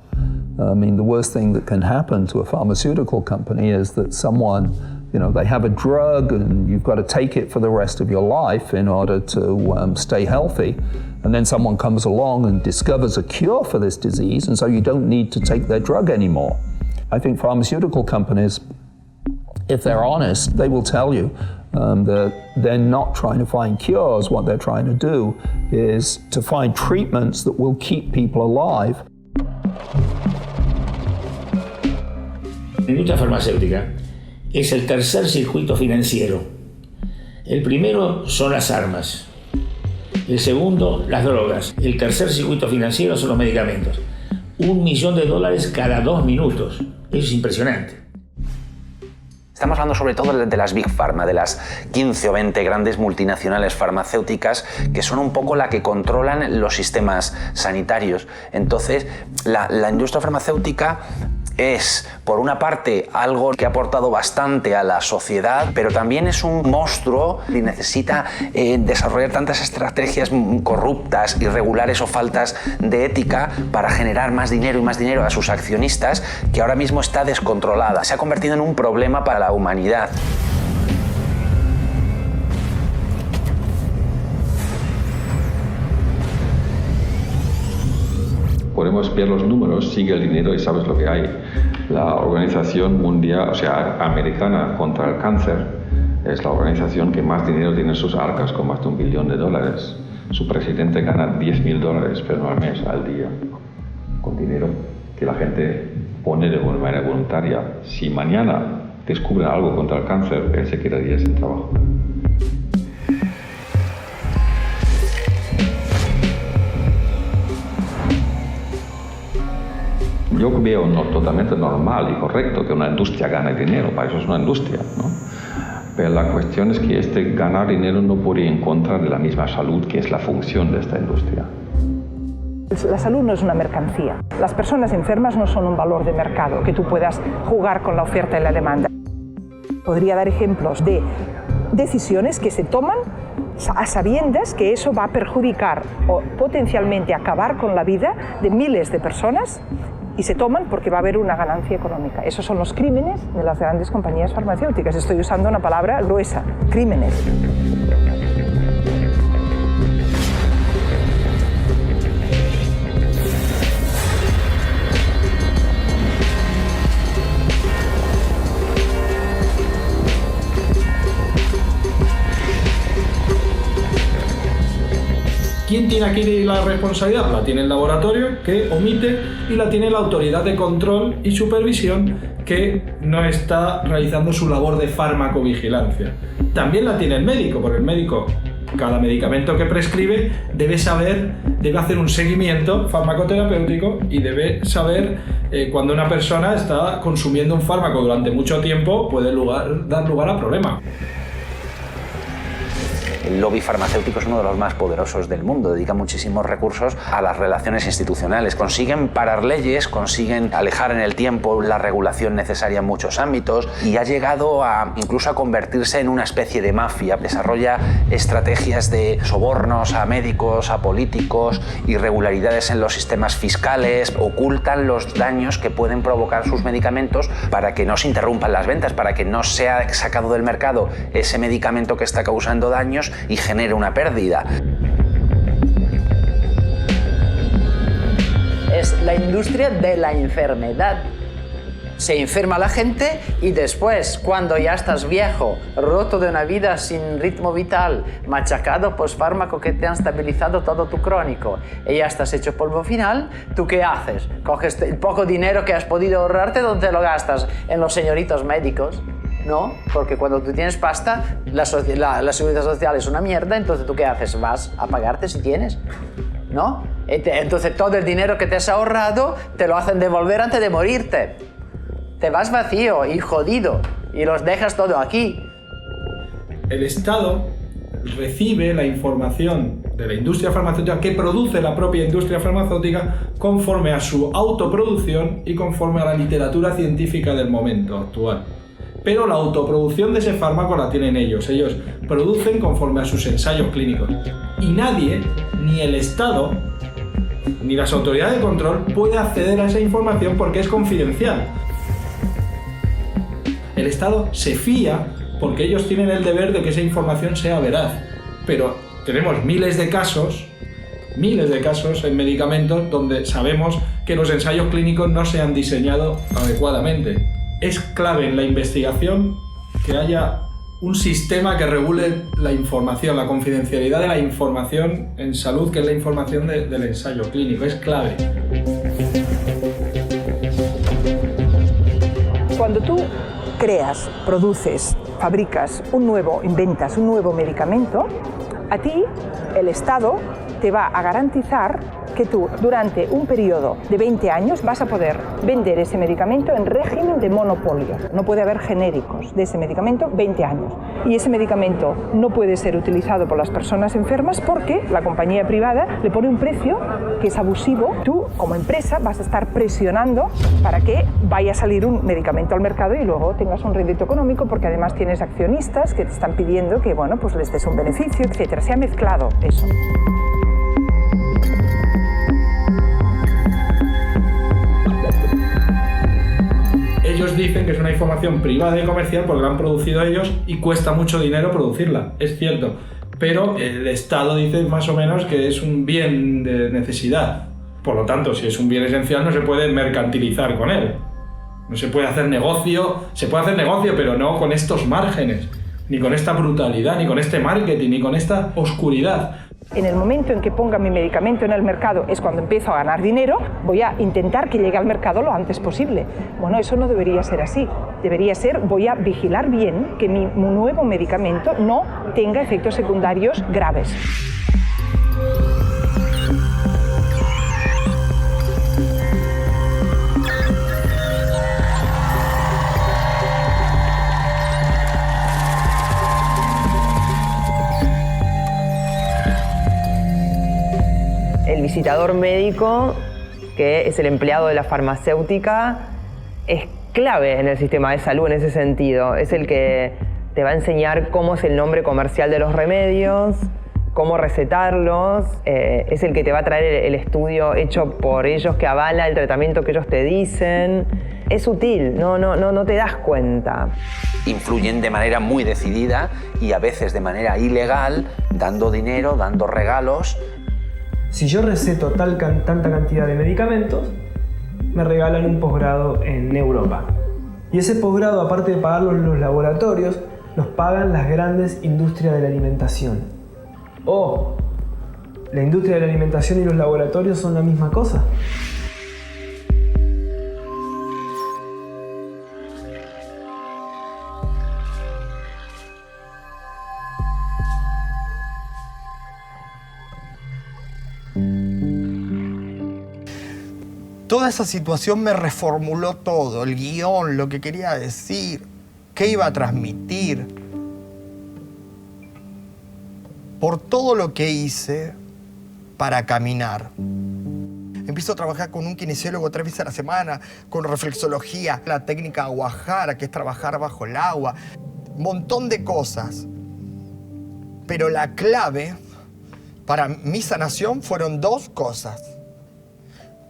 I mean, the worst thing that can happen to a pharmaceutical company is that someone, they have a drug and you've got to take it for the rest of your life in order to stay healthy. And then someone comes along and discovers a cure for this disease, and so you don't need to take their drug anymore. I think pharmaceutical companies, if they're honest, they will tell you that they're not trying to find cures. What they're trying to do is to find treatments that will keep people alive. La industria farmacéutica es el tercer circuito financiero. El primero son las armas, el segundo las drogas, el tercer circuito financiero son los medicamentos. $1 millón cada 2 minutos. Eso es impresionante. Estamos hablando sobre todo de las Big Pharma, de las 15 o 20 grandes multinacionales farmacéuticas que son un poco la que controlan los sistemas sanitarios. Entonces, la industria farmacéutica es, por una parte, algo que ha aportado bastante a la sociedad, pero también es un monstruo y necesita desarrollar tantas estrategias corruptas, irregulares o faltas de ética para generar más dinero y más dinero a sus accionistas, que ahora mismo está descontrolada. Se ha convertido en un problema para la humanidad. Podemos ver los números, sigue el dinero y sabes lo que hay. La Organización Mundial, Americana contra el Cáncer, es la organización que más dinero tiene en sus arcas, con más de $1 billón. Su presidente gana $10.000, pero no al mes, al día, con dinero que la gente pone de manera voluntaria. Si mañana descubren algo contra el cáncer, él se quedaría sin trabajo. Yo veo totalmente normal y correcto que una industria gane dinero, para eso es una industria, ¿no? Pero la cuestión es que ganar dinero no puede ir en contra de la misma salud, que es la función de esta industria. La salud no es una mercancía. Las personas enfermas no son un valor de mercado que tú puedas jugar con la oferta y la demanda. Podría dar ejemplos de decisiones que se toman a sabiendas que eso va a perjudicar o potencialmente acabar con la vida de miles de personas, y se toman porque va a haber una ganancia económica. Esos son los crímenes de las grandes compañías farmacéuticas. Estoy usando una palabra gruesa, crímenes. ¿Quién tiene aquí la responsabilidad? La tiene el laboratorio, que omite, y la tiene la autoridad de control y supervisión, que no está realizando su labor de farmacovigilancia. También la tiene el médico, porque el médico, cada medicamento que prescribe, debe hacer un seguimiento farmacoterapéutico y debe saber cuando una persona está consumiendo un fármaco durante mucho tiempo, puede dar lugar a problemas. El lobby farmacéutico es uno de los más poderosos del mundo, dedica muchísimos recursos a las relaciones institucionales. Consiguen parar leyes, consiguen alejar en el tiempo la regulación necesaria en muchos ámbitos y ha llegado incluso a convertirse en una especie de mafia. Desarrolla estrategias de sobornos a médicos, a políticos, irregularidades en los sistemas fiscales, ocultan los daños que pueden provocar sus medicamentos para que no se interrumpan las ventas, para que no sea sacado del mercado ese medicamento que está causando daños y genera una pérdida. es la industria de la enfermedad. Se enferma la gente y después, cuando ya estás viejo, roto de una vida sin ritmo vital, machacado por fármacos que te han estabilizado todo tu crónico y ya estás hecho polvo final, ¿tú qué haces? Coges el poco dinero que has podido ahorrarte, ¿dónde lo gastas? En los señoritos médicos, ¿no? Porque cuando tú tienes pasta, la seguridad social es una mierda, entonces ¿tú qué haces? Vas a pagarte si tienes, ¿no? Entonces todo el dinero que te has ahorrado te lo hacen devolver antes de morirte. Te vas vacío y jodido y los dejas todo aquí. El Estado recibe la información de la industria farmacéutica que produce la propia industria farmacéutica conforme a su autoproducción y conforme a la literatura científica del momento actual. Pero la autoproducción de ese fármaco la tienen ellos. Ellos producen conforme a sus ensayos clínicos. Y nadie, ni el Estado, ni las autoridades de control, puede acceder a esa información porque es confidencial. El Estado se fía porque ellos tienen el deber de que esa información sea veraz. Pero tenemos miles de casos en medicamentos donde sabemos que los ensayos clínicos no se han diseñado adecuadamente. Es clave en la investigación que haya un sistema que regule la información, la confidencialidad de la información en salud, que es la información del ensayo clínico. Es clave. Cuando tú creas, produces, fabricas inventas un nuevo medicamento, a ti el Estado te va a garantizar que tú durante un periodo de 20 años vas a poder vender ese medicamento en régimen de monopolio. No puede haber genéricos de ese medicamento 20 años. Y ese medicamento no puede ser utilizado por las personas enfermas porque la compañía privada le pone un precio que es abusivo. Tú, como empresa, vas a estar presionando para que vaya a salir un medicamento al mercado y luego tengas un rédito económico, porque además tienes accionistas que te están pidiendo que, bueno, pues les des un beneficio, etc. Se ha mezclado eso. Ellos dicen que es una información privada y comercial porque la han producido ellos y cuesta mucho dinero producirla, es cierto. Pero el Estado dice más o menos que es un bien de necesidad. Por lo tanto, si es un bien esencial no se puede mercantilizar con él. No se puede hacer negocio, se puede hacer negocio, pero no con estos márgenes, ni con esta brutalidad, ni con este marketing, ni con esta oscuridad. En el momento en que ponga mi medicamento en el mercado es cuando empiezo a ganar dinero, voy a intentar que llegue al mercado lo antes posible. Bueno, eso no debería ser así. Debería ser, voy a vigilar bien que mi nuevo medicamento no tenga efectos secundarios graves. El visitador médico, que es el empleado de la farmacéutica, es clave en el sistema de salud en ese sentido. Es el que te va a enseñar cómo es el nombre comercial de los remedios, cómo recetarlos, es el que te va a traer el estudio hecho por ellos que avala el tratamiento que ellos te dicen. Es sutil, no te das cuenta. Influyen de manera muy decidida y a veces de manera ilegal, dando dinero, dando regalos. Si yo receto tanta cantidad de medicamentos, me regalan un posgrado en Europa. Y ese posgrado, aparte de pagarlo los laboratorios, los pagan las grandes industrias de la alimentación. ¿O la industria de la alimentación y los laboratorios son la misma cosa? Toda esa situación me reformuló todo, el guión, lo que quería decir, qué iba a transmitir. Por todo lo que hice para caminar. Empiezo a trabajar con un kinesiólogo 3 veces a la semana, con reflexología, la técnica Guajara, que es trabajar bajo el agua, un montón de cosas. Pero la clave para mi sanación fueron 2 cosas.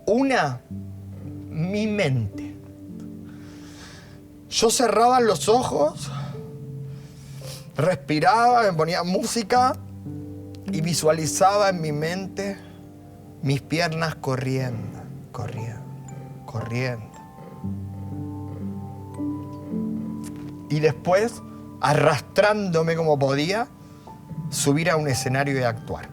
Una, mi mente. Yo cerraba los ojos, respiraba, me ponía música y visualizaba en mi mente mis piernas corriendo, corriendo. Y después, arrastrándome como podía, subir a un escenario y actuar.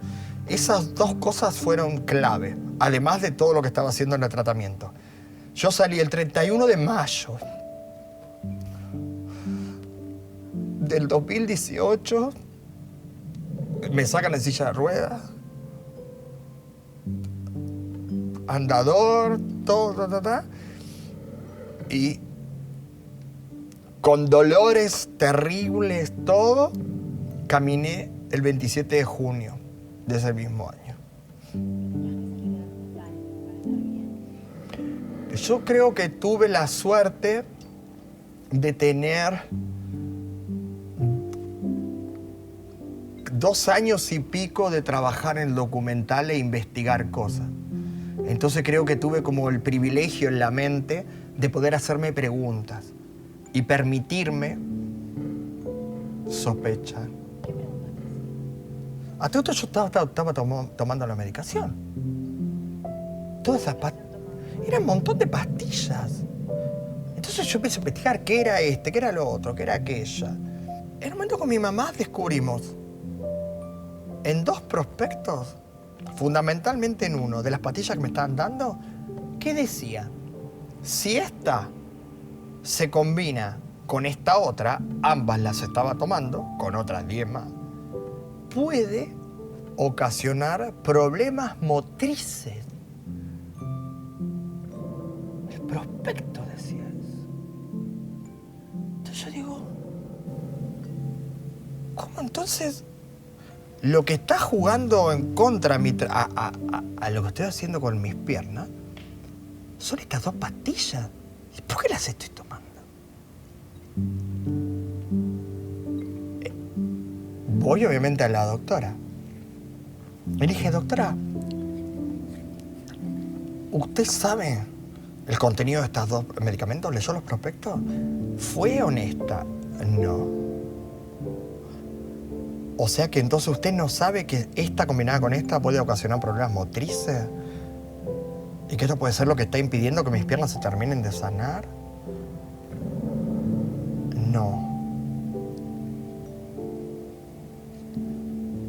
Esas dos cosas fueron clave, además de todo lo que estaba haciendo en el tratamiento. Yo salí el 31 de mayo del 2018, me sacan en silla de ruedas, andador, todo, y con dolores terribles, todo, caminé el 27 de junio de ese mismo año. Yo creo que tuve la suerte de tener 2 años y pico de trabajar en el documental e investigar cosas. Entonces creo que tuve como el privilegio en la mente de poder hacerme preguntas y permitirme sospechar. A todo esto yo estaba tomando la medicación. Todas esas pastillas. Eran un montón de pastillas. Entonces yo empecé a investigar qué era qué era lo otro, qué era aquella. En un momento con mi mamá descubrimos en 2 prospectos, fundamentalmente en uno, de las pastillas que me estaban dando, que decía, si esta se combina con esta otra, ambas las estaba tomando, con otras 10 más, puede ocasionar problemas motrices. El prospecto decía eso. Entonces yo digo, ¿cómo entonces lo que está jugando en contra a lo que estoy haciendo con mis piernas son estas 2 pastillas? ¿Y por qué las estoy tomando? Voy obviamente a la doctora. Me dije, doctora, ¿usted sabe el contenido de estos 2 medicamentos? ¿Leyó los prospectos? ¿Fue honesta? No. O sea que entonces usted no sabe que esta combinada con esta puede ocasionar problemas motrices y que esto puede ser lo que está impidiendo que mis piernas se terminen de sanar. No.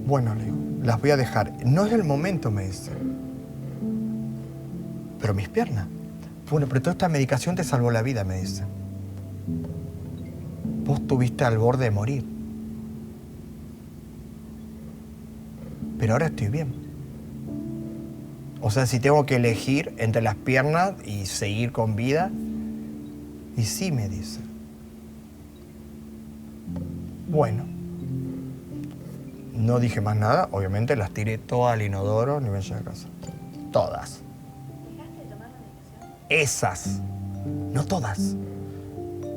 Bueno, le digo, las voy a dejar. No es el momento, me dice. Pero mis piernas. Bueno, pero toda esta medicación te salvó la vida, me dice. Vos estuviste al borde de morir. Pero ahora estoy bien. O sea, si tengo que elegir entre las piernas y seguir con vida, y sí, me dice. Bueno. No dije más nada, obviamente las tiré todas al inodoro ni me llegué a casa. Todas. Esas. No todas.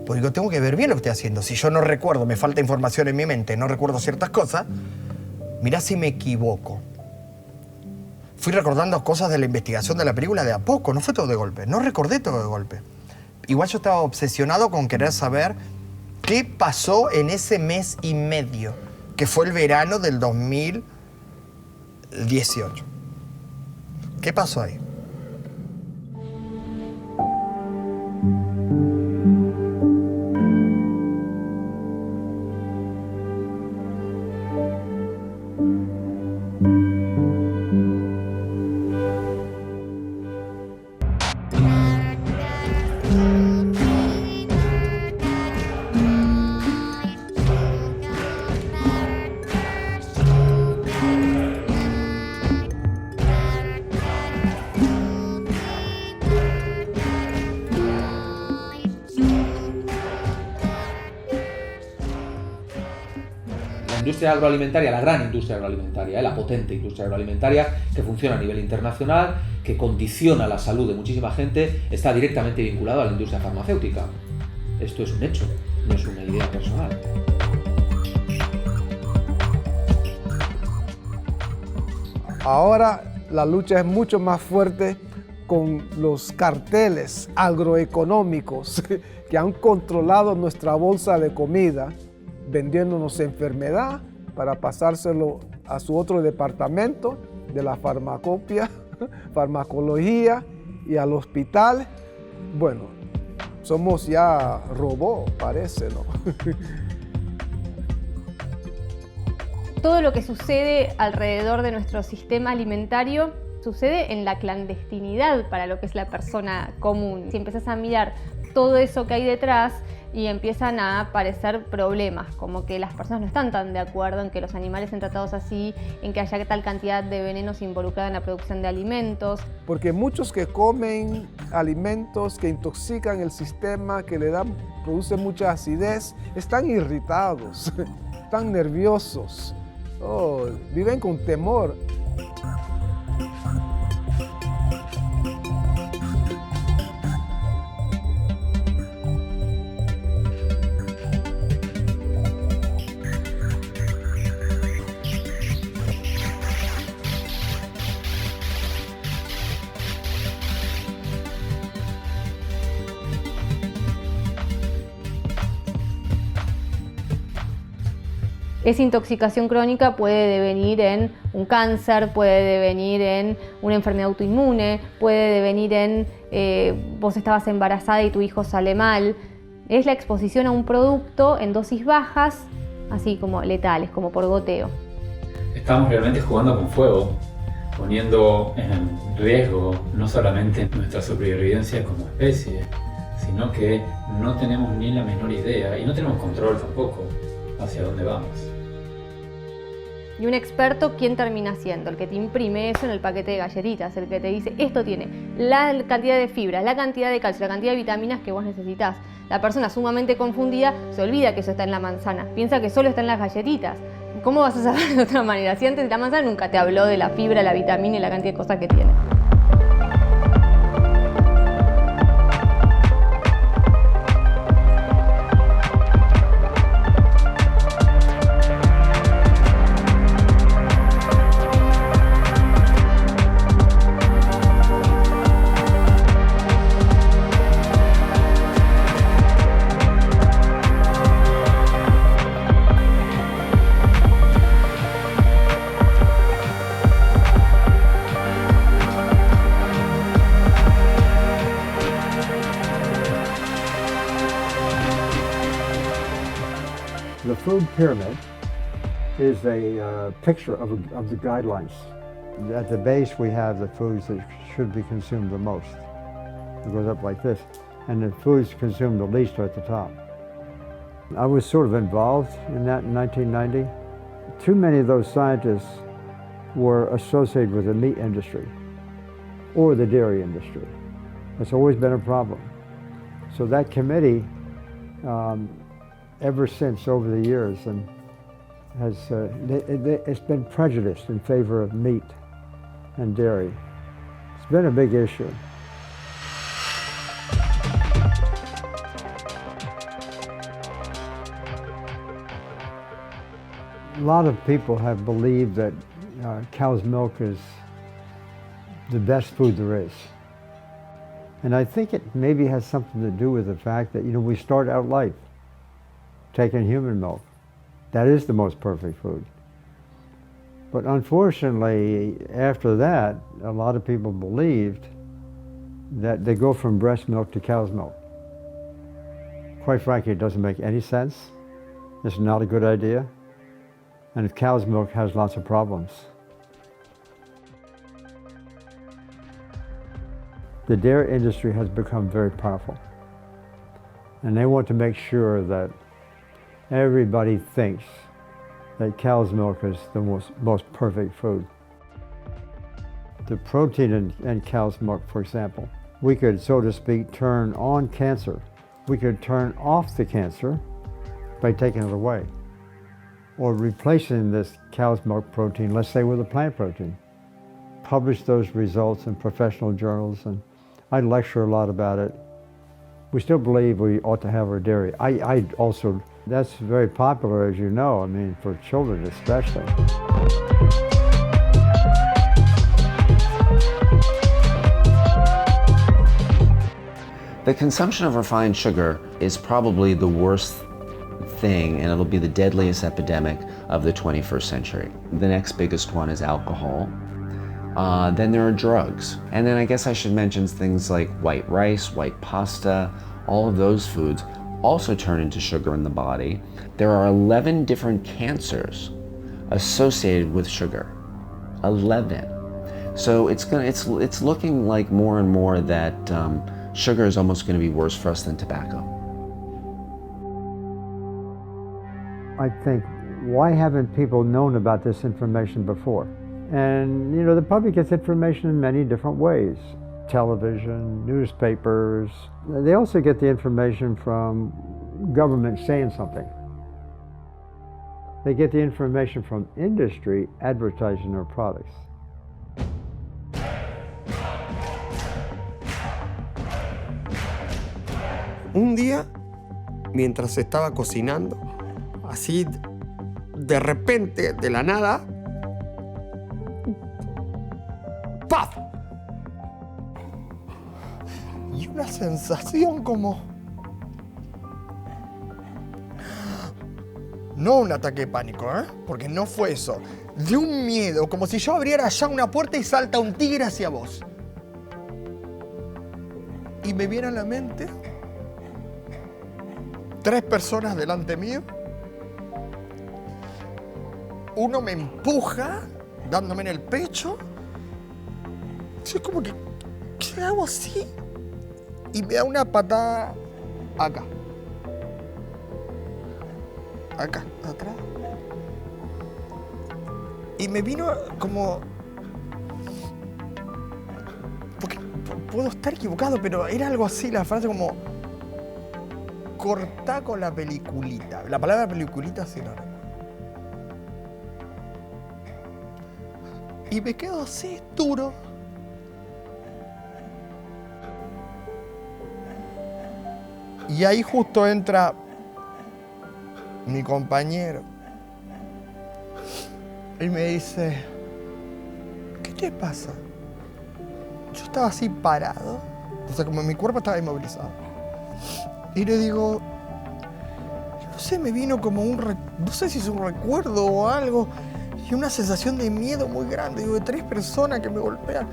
Porque digo, tengo que ver bien lo que estoy haciendo. Si yo no recuerdo, me falta información en mi mente, no recuerdo ciertas cosas, mirá si me equivoco. Fui recordando cosas de la investigación de la película de a poco, no fue todo de golpe. No recordé todo de golpe. Igual yo estaba obsesionado con querer saber qué pasó en ese mes y medio, que fue el verano del 2018. ¿Qué pasó ahí? La industria agroalimentaria, la gran industria agroalimentaria, la potente industria agroalimentaria que funciona a nivel internacional, que condiciona la salud de muchísima gente, está directamente vinculado a la industria farmacéutica. Esto es un hecho, no es una idea personal. Ahora la lucha es mucho más fuerte con los carteles agroeconómicos que han controlado nuestra bolsa de comida, vendiéndonos enfermedad para pasárselo a su otro departamento de la farmacología y al hospital, bueno, somos ya robots, parece, ¿no? Todo lo que sucede alrededor de nuestro sistema alimentario sucede en la clandestinidad para lo que es la persona común. Si empezás a mirar todo eso que hay detrás y empiezan a aparecer problemas, como que las personas no están tan de acuerdo en que los animales sean tratados así, en que haya tal cantidad de venenos involucrados en la producción de alimentos. Porque muchos que comen alimentos que intoxican el sistema, que le dan, producen mucha acidez, están irritados, están nerviosos, viven con temor. Esa intoxicación crónica puede devenir en un cáncer, puede devenir en una enfermedad autoinmune, puede devenir en vos estabas embarazada y tu hijo sale mal. Es la exposición a un producto en dosis bajas, así como letales, como por goteo. Estamos realmente jugando con fuego, poniendo en riesgo no solamente nuestra supervivencia como especie, sino que no tenemos ni la menor idea y no tenemos control tampoco hacia dónde vamos. Y un experto, ¿quién termina siendo? El que te imprime eso en el paquete de galletitas, el que te dice, esto tiene la cantidad de fibras, la cantidad de calcio, la cantidad de vitaminas que vos necesitas. La persona sumamente confundida se olvida que eso está en la manzana, piensa que solo está en las galletitas. ¿Cómo vas a saber de otra manera? Si antes la manzana nunca te habló de la fibra, la vitamina y la cantidad de cosas que tiene. The food pyramid is a picture of the guidelines. At the base, we have the foods that should be consumed the most. It goes up like this. And the foods consumed the least are at the top. I was sort of involved in that in 1990. Too many of those scientists were associated with the meat industry or the dairy industry. That's always been a problem. So that committee, ever since over the years, and has it's been prejudiced in favor of meat and dairy. It's been a big issue. A lot of people have believed that cow's milk is the best food there is. And I think it maybe has something to do with the fact that, we start out life taking human milk. That is the most perfect food. But unfortunately, after that, a lot of people believed that they go from breast milk to cow's milk. Quite frankly, it doesn't make any sense. It's not a good idea. And cow's milk has lots of problems. The dairy industry has become very powerful. And they want to make sure that everybody thinks that cow's milk is the most perfect food. The protein in cow's milk, for example, we could, so to speak, turn on cancer. We could turn off the cancer by taking it away, or replacing this cow's milk protein, let's say, with a plant protein. Publish those results in professional journals, and I lecture a lot about it. We still believe we ought to have our dairy. I also, that's very popular, as you know, I mean, for children especially. The consumption of refined sugar is probably the worst thing, and it'll be the deadliest epidemic of the 21st century. The next biggest one is alcohol. Then there are drugs. And then I guess I should mention things like white rice, white pasta, all of those foods also turn into sugar in the body. There are 11 different cancers associated with sugar. 11. So it's looking like more and more that sugar is almost going to be worse for us than tobacco. I think, why haven't people known about this information before? And you know, the public gets information in many different ways. Television, newspapers. They also get the information from government saying something. They get the information from industry advertising their products. Un día, mientras estaba cocinando, así de repente, de la nada, ¡paf! Y una sensación como... No un ataque de pánico, porque no fue eso. De un miedo, como si yo abriera ya una puerta y salta un tigre hacia vos. Y me viene a la mente 3 personas delante mío. Uno me empuja, dándome en el pecho. Yo como que, ¿qué hago así? Y me da una patada acá. Acá, atrás. Y me vino como... Porque puedo estar equivocado, pero era algo así, la frase como... Cortá con la peliculita. La palabra peliculita sí no. Y me quedo así, duro. Y ahí justo entra mi compañero y me dice, ¿qué te pasa? Yo estaba así parado, o sea, como mi cuerpo estaba inmovilizado. Y le digo, no sé, me vino como no sé si es un recuerdo o algo, y una sensación de miedo muy grande, digo, de 3 personas que me golpean.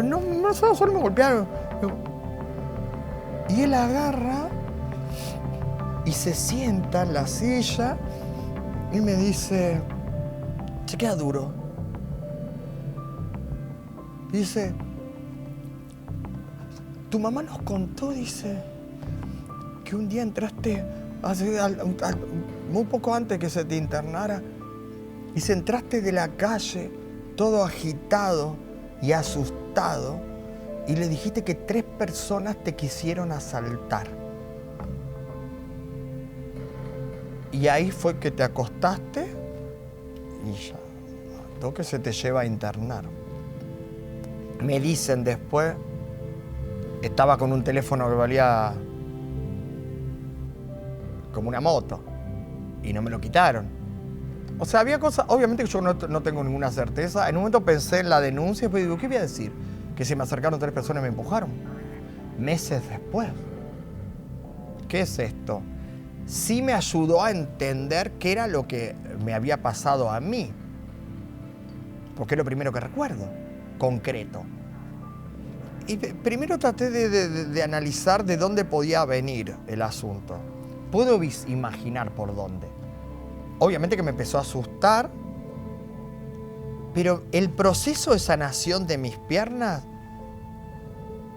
No solo me golpearon. Y él agarra y se sienta en la silla y me dice, se queda duro. Dice, tu mamá nos contó, dice, que un día entraste, muy poco antes que se te internara, y se entraste de la calle todo agitado y asustado, y le dijiste que 3 personas te quisieron asaltar. Y ahí fue que te acostaste y ya, todo que se te lleva a internar. Me dicen después, estaba con un teléfono que valía como una moto y no me lo quitaron. O sea, había cosas, obviamente que yo no tengo ninguna certeza. En un momento pensé en la denuncia y después digo, ¿qué voy a decir? Que se me acercaron 3 personas y me empujaron. Meses después. ¿Qué es esto? Sí me ayudó a entender qué era lo que me había pasado a mí. Porque es lo primero que recuerdo, concreto. Y primero traté de analizar de dónde podía venir el asunto. Puedo imaginar por dónde. Obviamente que me empezó a asustar, pero el proceso de sanación de mis piernas,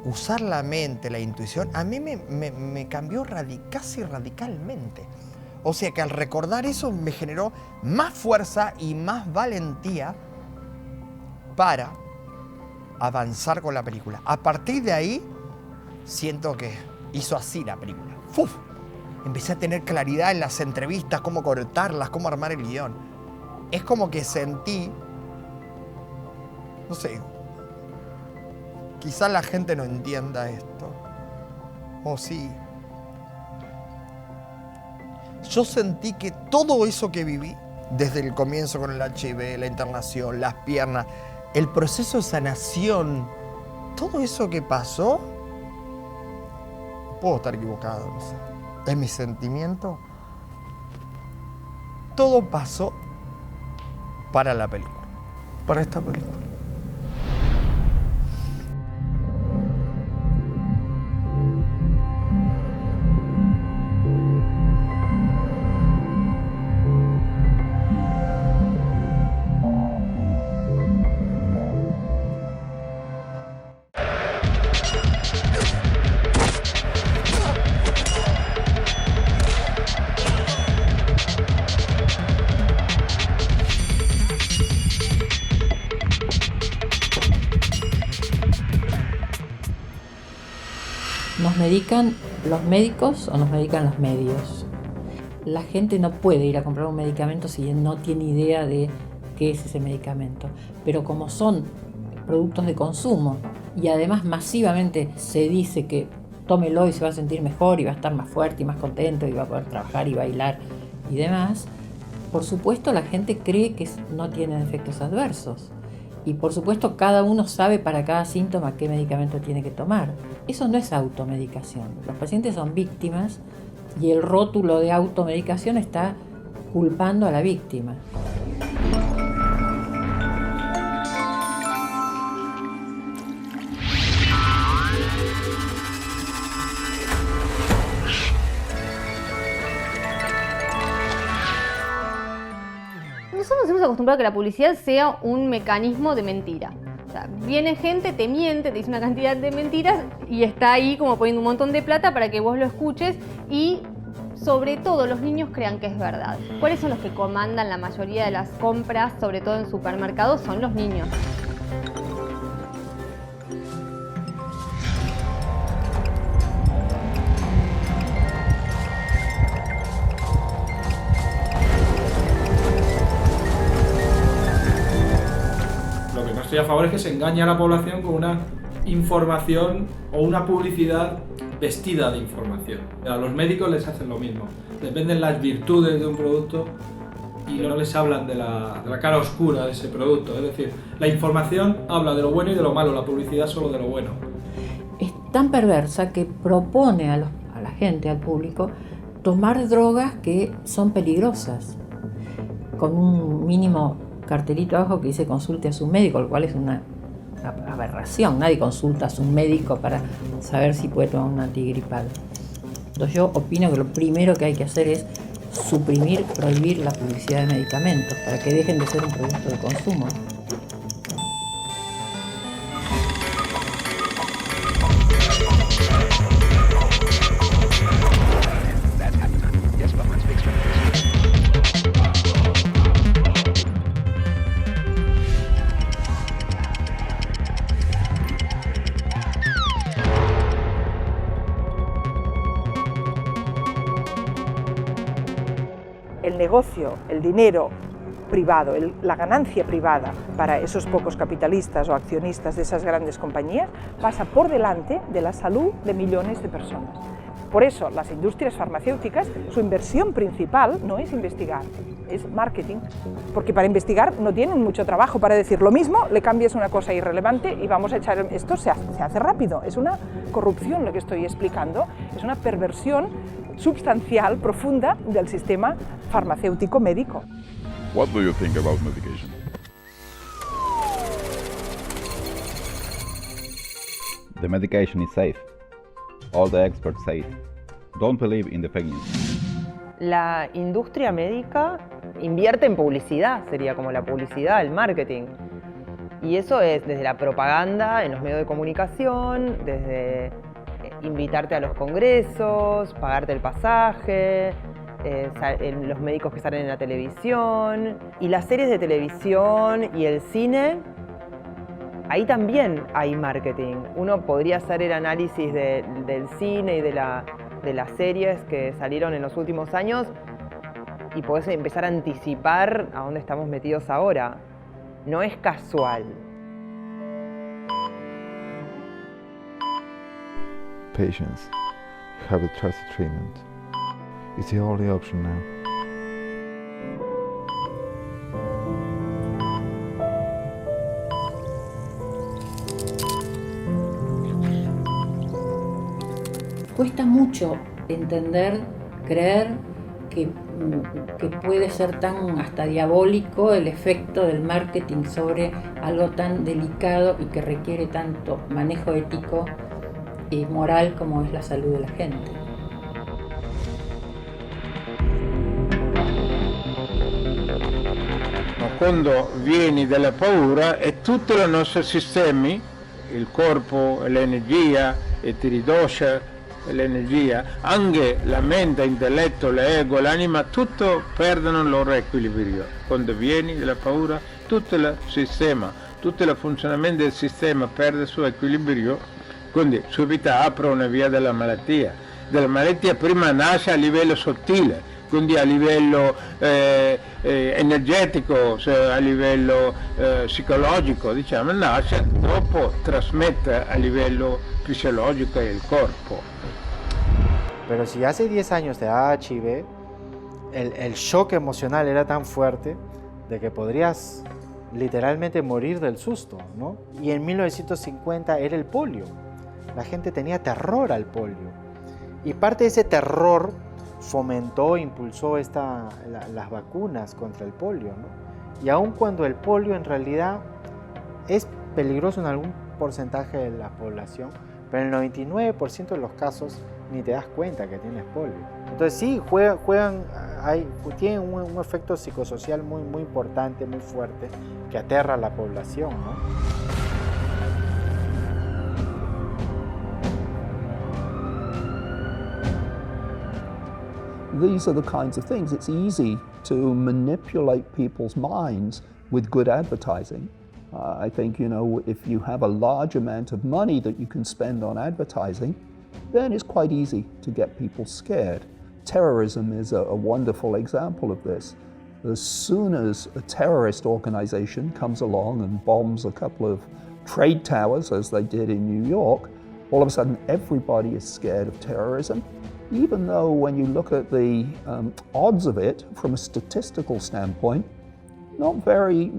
usar la mente, la intuición, a mí me cambió casi radicalmente. O sea que al recordar eso me generó más fuerza y más valentía para avanzar con la película. A partir de ahí, siento que hizo así la película. ¡Uf! Empecé a tener claridad en las entrevistas, cómo cortarlas, cómo armar el guión. Es como que sentí, no sé, quizás la gente no entienda esto. O sí. Yo sentí que todo eso que viví, desde el comienzo con el HIV, la internación, las piernas, el proceso de sanación, todo eso que pasó, puedo estar equivocado, no sé. Es mi sentimiento. Todo pasó para la película, para esta película. Nos medican los médicos o nos medican los medios. La gente no puede ir a comprar un medicamento si no tiene idea de qué es ese medicamento. Pero como son productos de consumo y además masivamente se dice que tómelo y se va a sentir mejor y va a estar más fuerte y más contento y va a poder trabajar y bailar y demás, por supuesto la gente cree que no tienen efectos adversos. Y por supuesto cada uno sabe para cada síntoma qué medicamento tiene que tomar. Eso no es automedicación. Los pacientes son víctimas y el rótulo de automedicación está culpando a la víctima. Nosotros nos hemos acostumbrado a que la publicidad sea un mecanismo de mentira. O sea, viene gente, te miente, te dice una cantidad de mentiras y está ahí como poniendo un montón de plata para que vos lo escuches y sobre todo los niños crean que es verdad. ¿Cuáles son los que comandan la mayoría de las compras, sobre todo en supermercados? Son los niños. Estoy a favor es que se engañe a la población con una información o una publicidad vestida de información. A los médicos les hacen lo mismo. Dependen las virtudes de un producto y no les hablan de la cara oscura de ese producto. Es decir, la información habla de lo bueno y de lo malo, la publicidad solo de lo bueno. Es tan perversa que propone a la gente, al público, tomar drogas que son peligrosas, con un mínimo cartelito abajo que dice consulte a su médico, lo cual es una aberración. Nadie consulta a su médico para saber si puede tomar un antigripal. Entonces yo opino que lo primero que hay que hacer es suprimir, prohibir la publicidad de medicamentos para que dejen de ser un producto de consumo. El negocio, el dinero privado, la ganancia privada para esos pocos capitalistas o accionistas de esas grandes compañías pasa por delante de la salud de millones de personas. Por eso las industrias farmacéuticas, su inversión principal no es investigar, es marketing, porque para investigar no tienen mucho trabajo para decir lo mismo, le cambias una cosa irrelevante y vamos a echar... Esto se hace rápido, es una corrupción lo que estoy explicando, es una perversión substancial, profunda del sistema farmacéutico médico. What do you think about medication? The medication is safe. All the experts say it. Don't believe in the fake news. La industria médica invierte en publicidad, sería como la publicidad, el marketing. Y eso es desde la propaganda en los medios de comunicación, desde invitarte a los congresos, pagarte el pasaje, los médicos que salen en la televisión y las series de televisión y el cine. Ahí también hay marketing. Uno podría hacer el análisis del cine y de las series que salieron en los últimos años y podés empezar a anticipar a dónde estamos metidos ahora. No es casual. Patients have a trusted treatment. It's the only option now. Cuesta mucho entender, creer que puede ser tan hasta diabólico el efecto del marketing sobre algo tan delicado y que requiere tanto manejo ético y moral como es la salud de la gente. Quando vieni dalla paura e tutti i nostri sistemi, il corpo, l'energia, e ti riduce l'energia, anche la mente, l'intelletto, l'ego, l'anima, tutto perdono il loro equilibrio. Quando vieni dalla paura, tutto il sistema, tutto il funzionamento del sistema perde il suo equilibrio quindi subito apre una via della malattia. Della malattia prima nasce a livello sottile, quindi a livello energetico, a livello psicologico, diciamo, nasce, dopo trasmette a livello fisiologico el cuerpo. Pero si hace 10 años te da HIV, el shock emocional era tan fuerte de que podrías literalmente morir del susto, ¿no? Y en 1950 era el polio. La gente tenía terror al polio. Y parte de ese terror fomentó, impulsó las vacunas contra el polio, ¿no? Y aun cuando el polio en realidad es peligroso en algún porcentaje de la población, pero en el 99% de los casos ni te das cuenta que tienes polio. Entonces sí, tienen un efecto psicosocial muy importante, muy fuerte, que aterra a la población, ¿no? These are the kinds of things. It's easy to manipulate people's minds with good advertising. I think, you know, if you have a large amount of money that you can spend on advertising, then it's quite easy to get people scared. Terrorism is a wonderful example of this. As soon as a terrorist organization comes along and bombs a couple of trade towers, as they did in New York, all of a sudden everybody is scared of terrorism. Even though when you look at the odds of it from a statistical standpoint, not very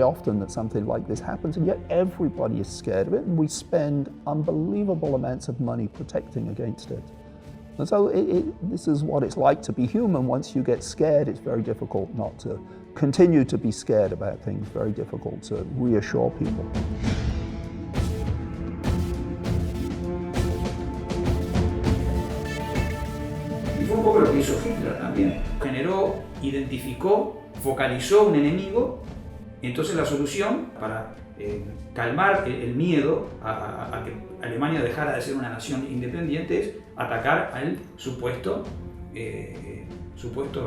often that something like this happens, and yet everybody is scared of it, and we spend unbelievable amounts of money protecting against it. And so this is what it's like to be human. Once you get scared, it's very difficult not to continue to be scared about things, very difficult to reassure people. Y fue un poco lo que hizo Hitler también. Identificó, focalizó un enemigo, y entonces la solución para calmar el miedo a que Alemania dejara de ser una nación independiente es atacar al supuesto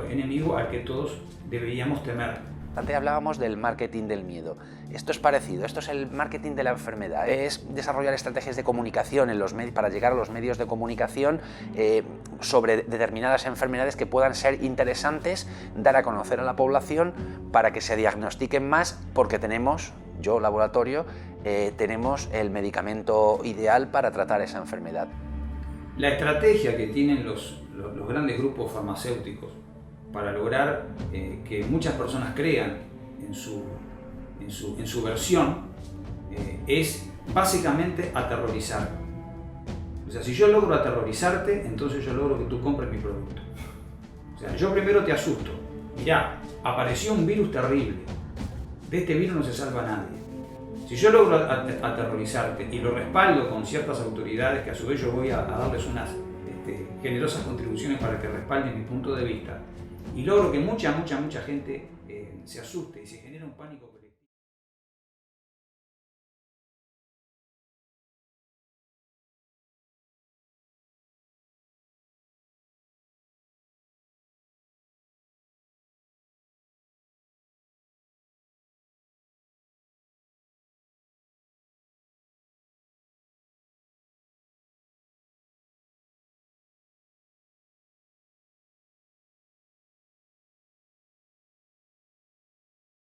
enemigo al que todos deberíamos temer. Antes hablábamos del marketing del miedo. Esto es parecido, esto es el marketing de la enfermedad. Es desarrollar estrategias de comunicación en los para llegar a los medios de comunicación sobre determinadas enfermedades que puedan ser interesantes, dar a conocer a la población para que se diagnostiquen más, porque tenemos, laboratorio, tenemos el medicamento ideal para tratar esa enfermedad. La estrategia que tienen los grandes grupos farmacéuticos para lograr que muchas personas crean en su versión es básicamente aterrorizar. O sea, si yo logro aterrorizarte, entonces yo logro que tú compres mi producto. O sea, yo primero te asusto. Mirá, apareció un virus terrible. De este virus no se salva nadie. Si yo logro aterrorizarte y lo respaldo con ciertas autoridades, que a su vez yo voy a darles unas generosas contribuciones para que respalden mi punto de vista, y logro que mucha gente se asuste y se genere un pánico.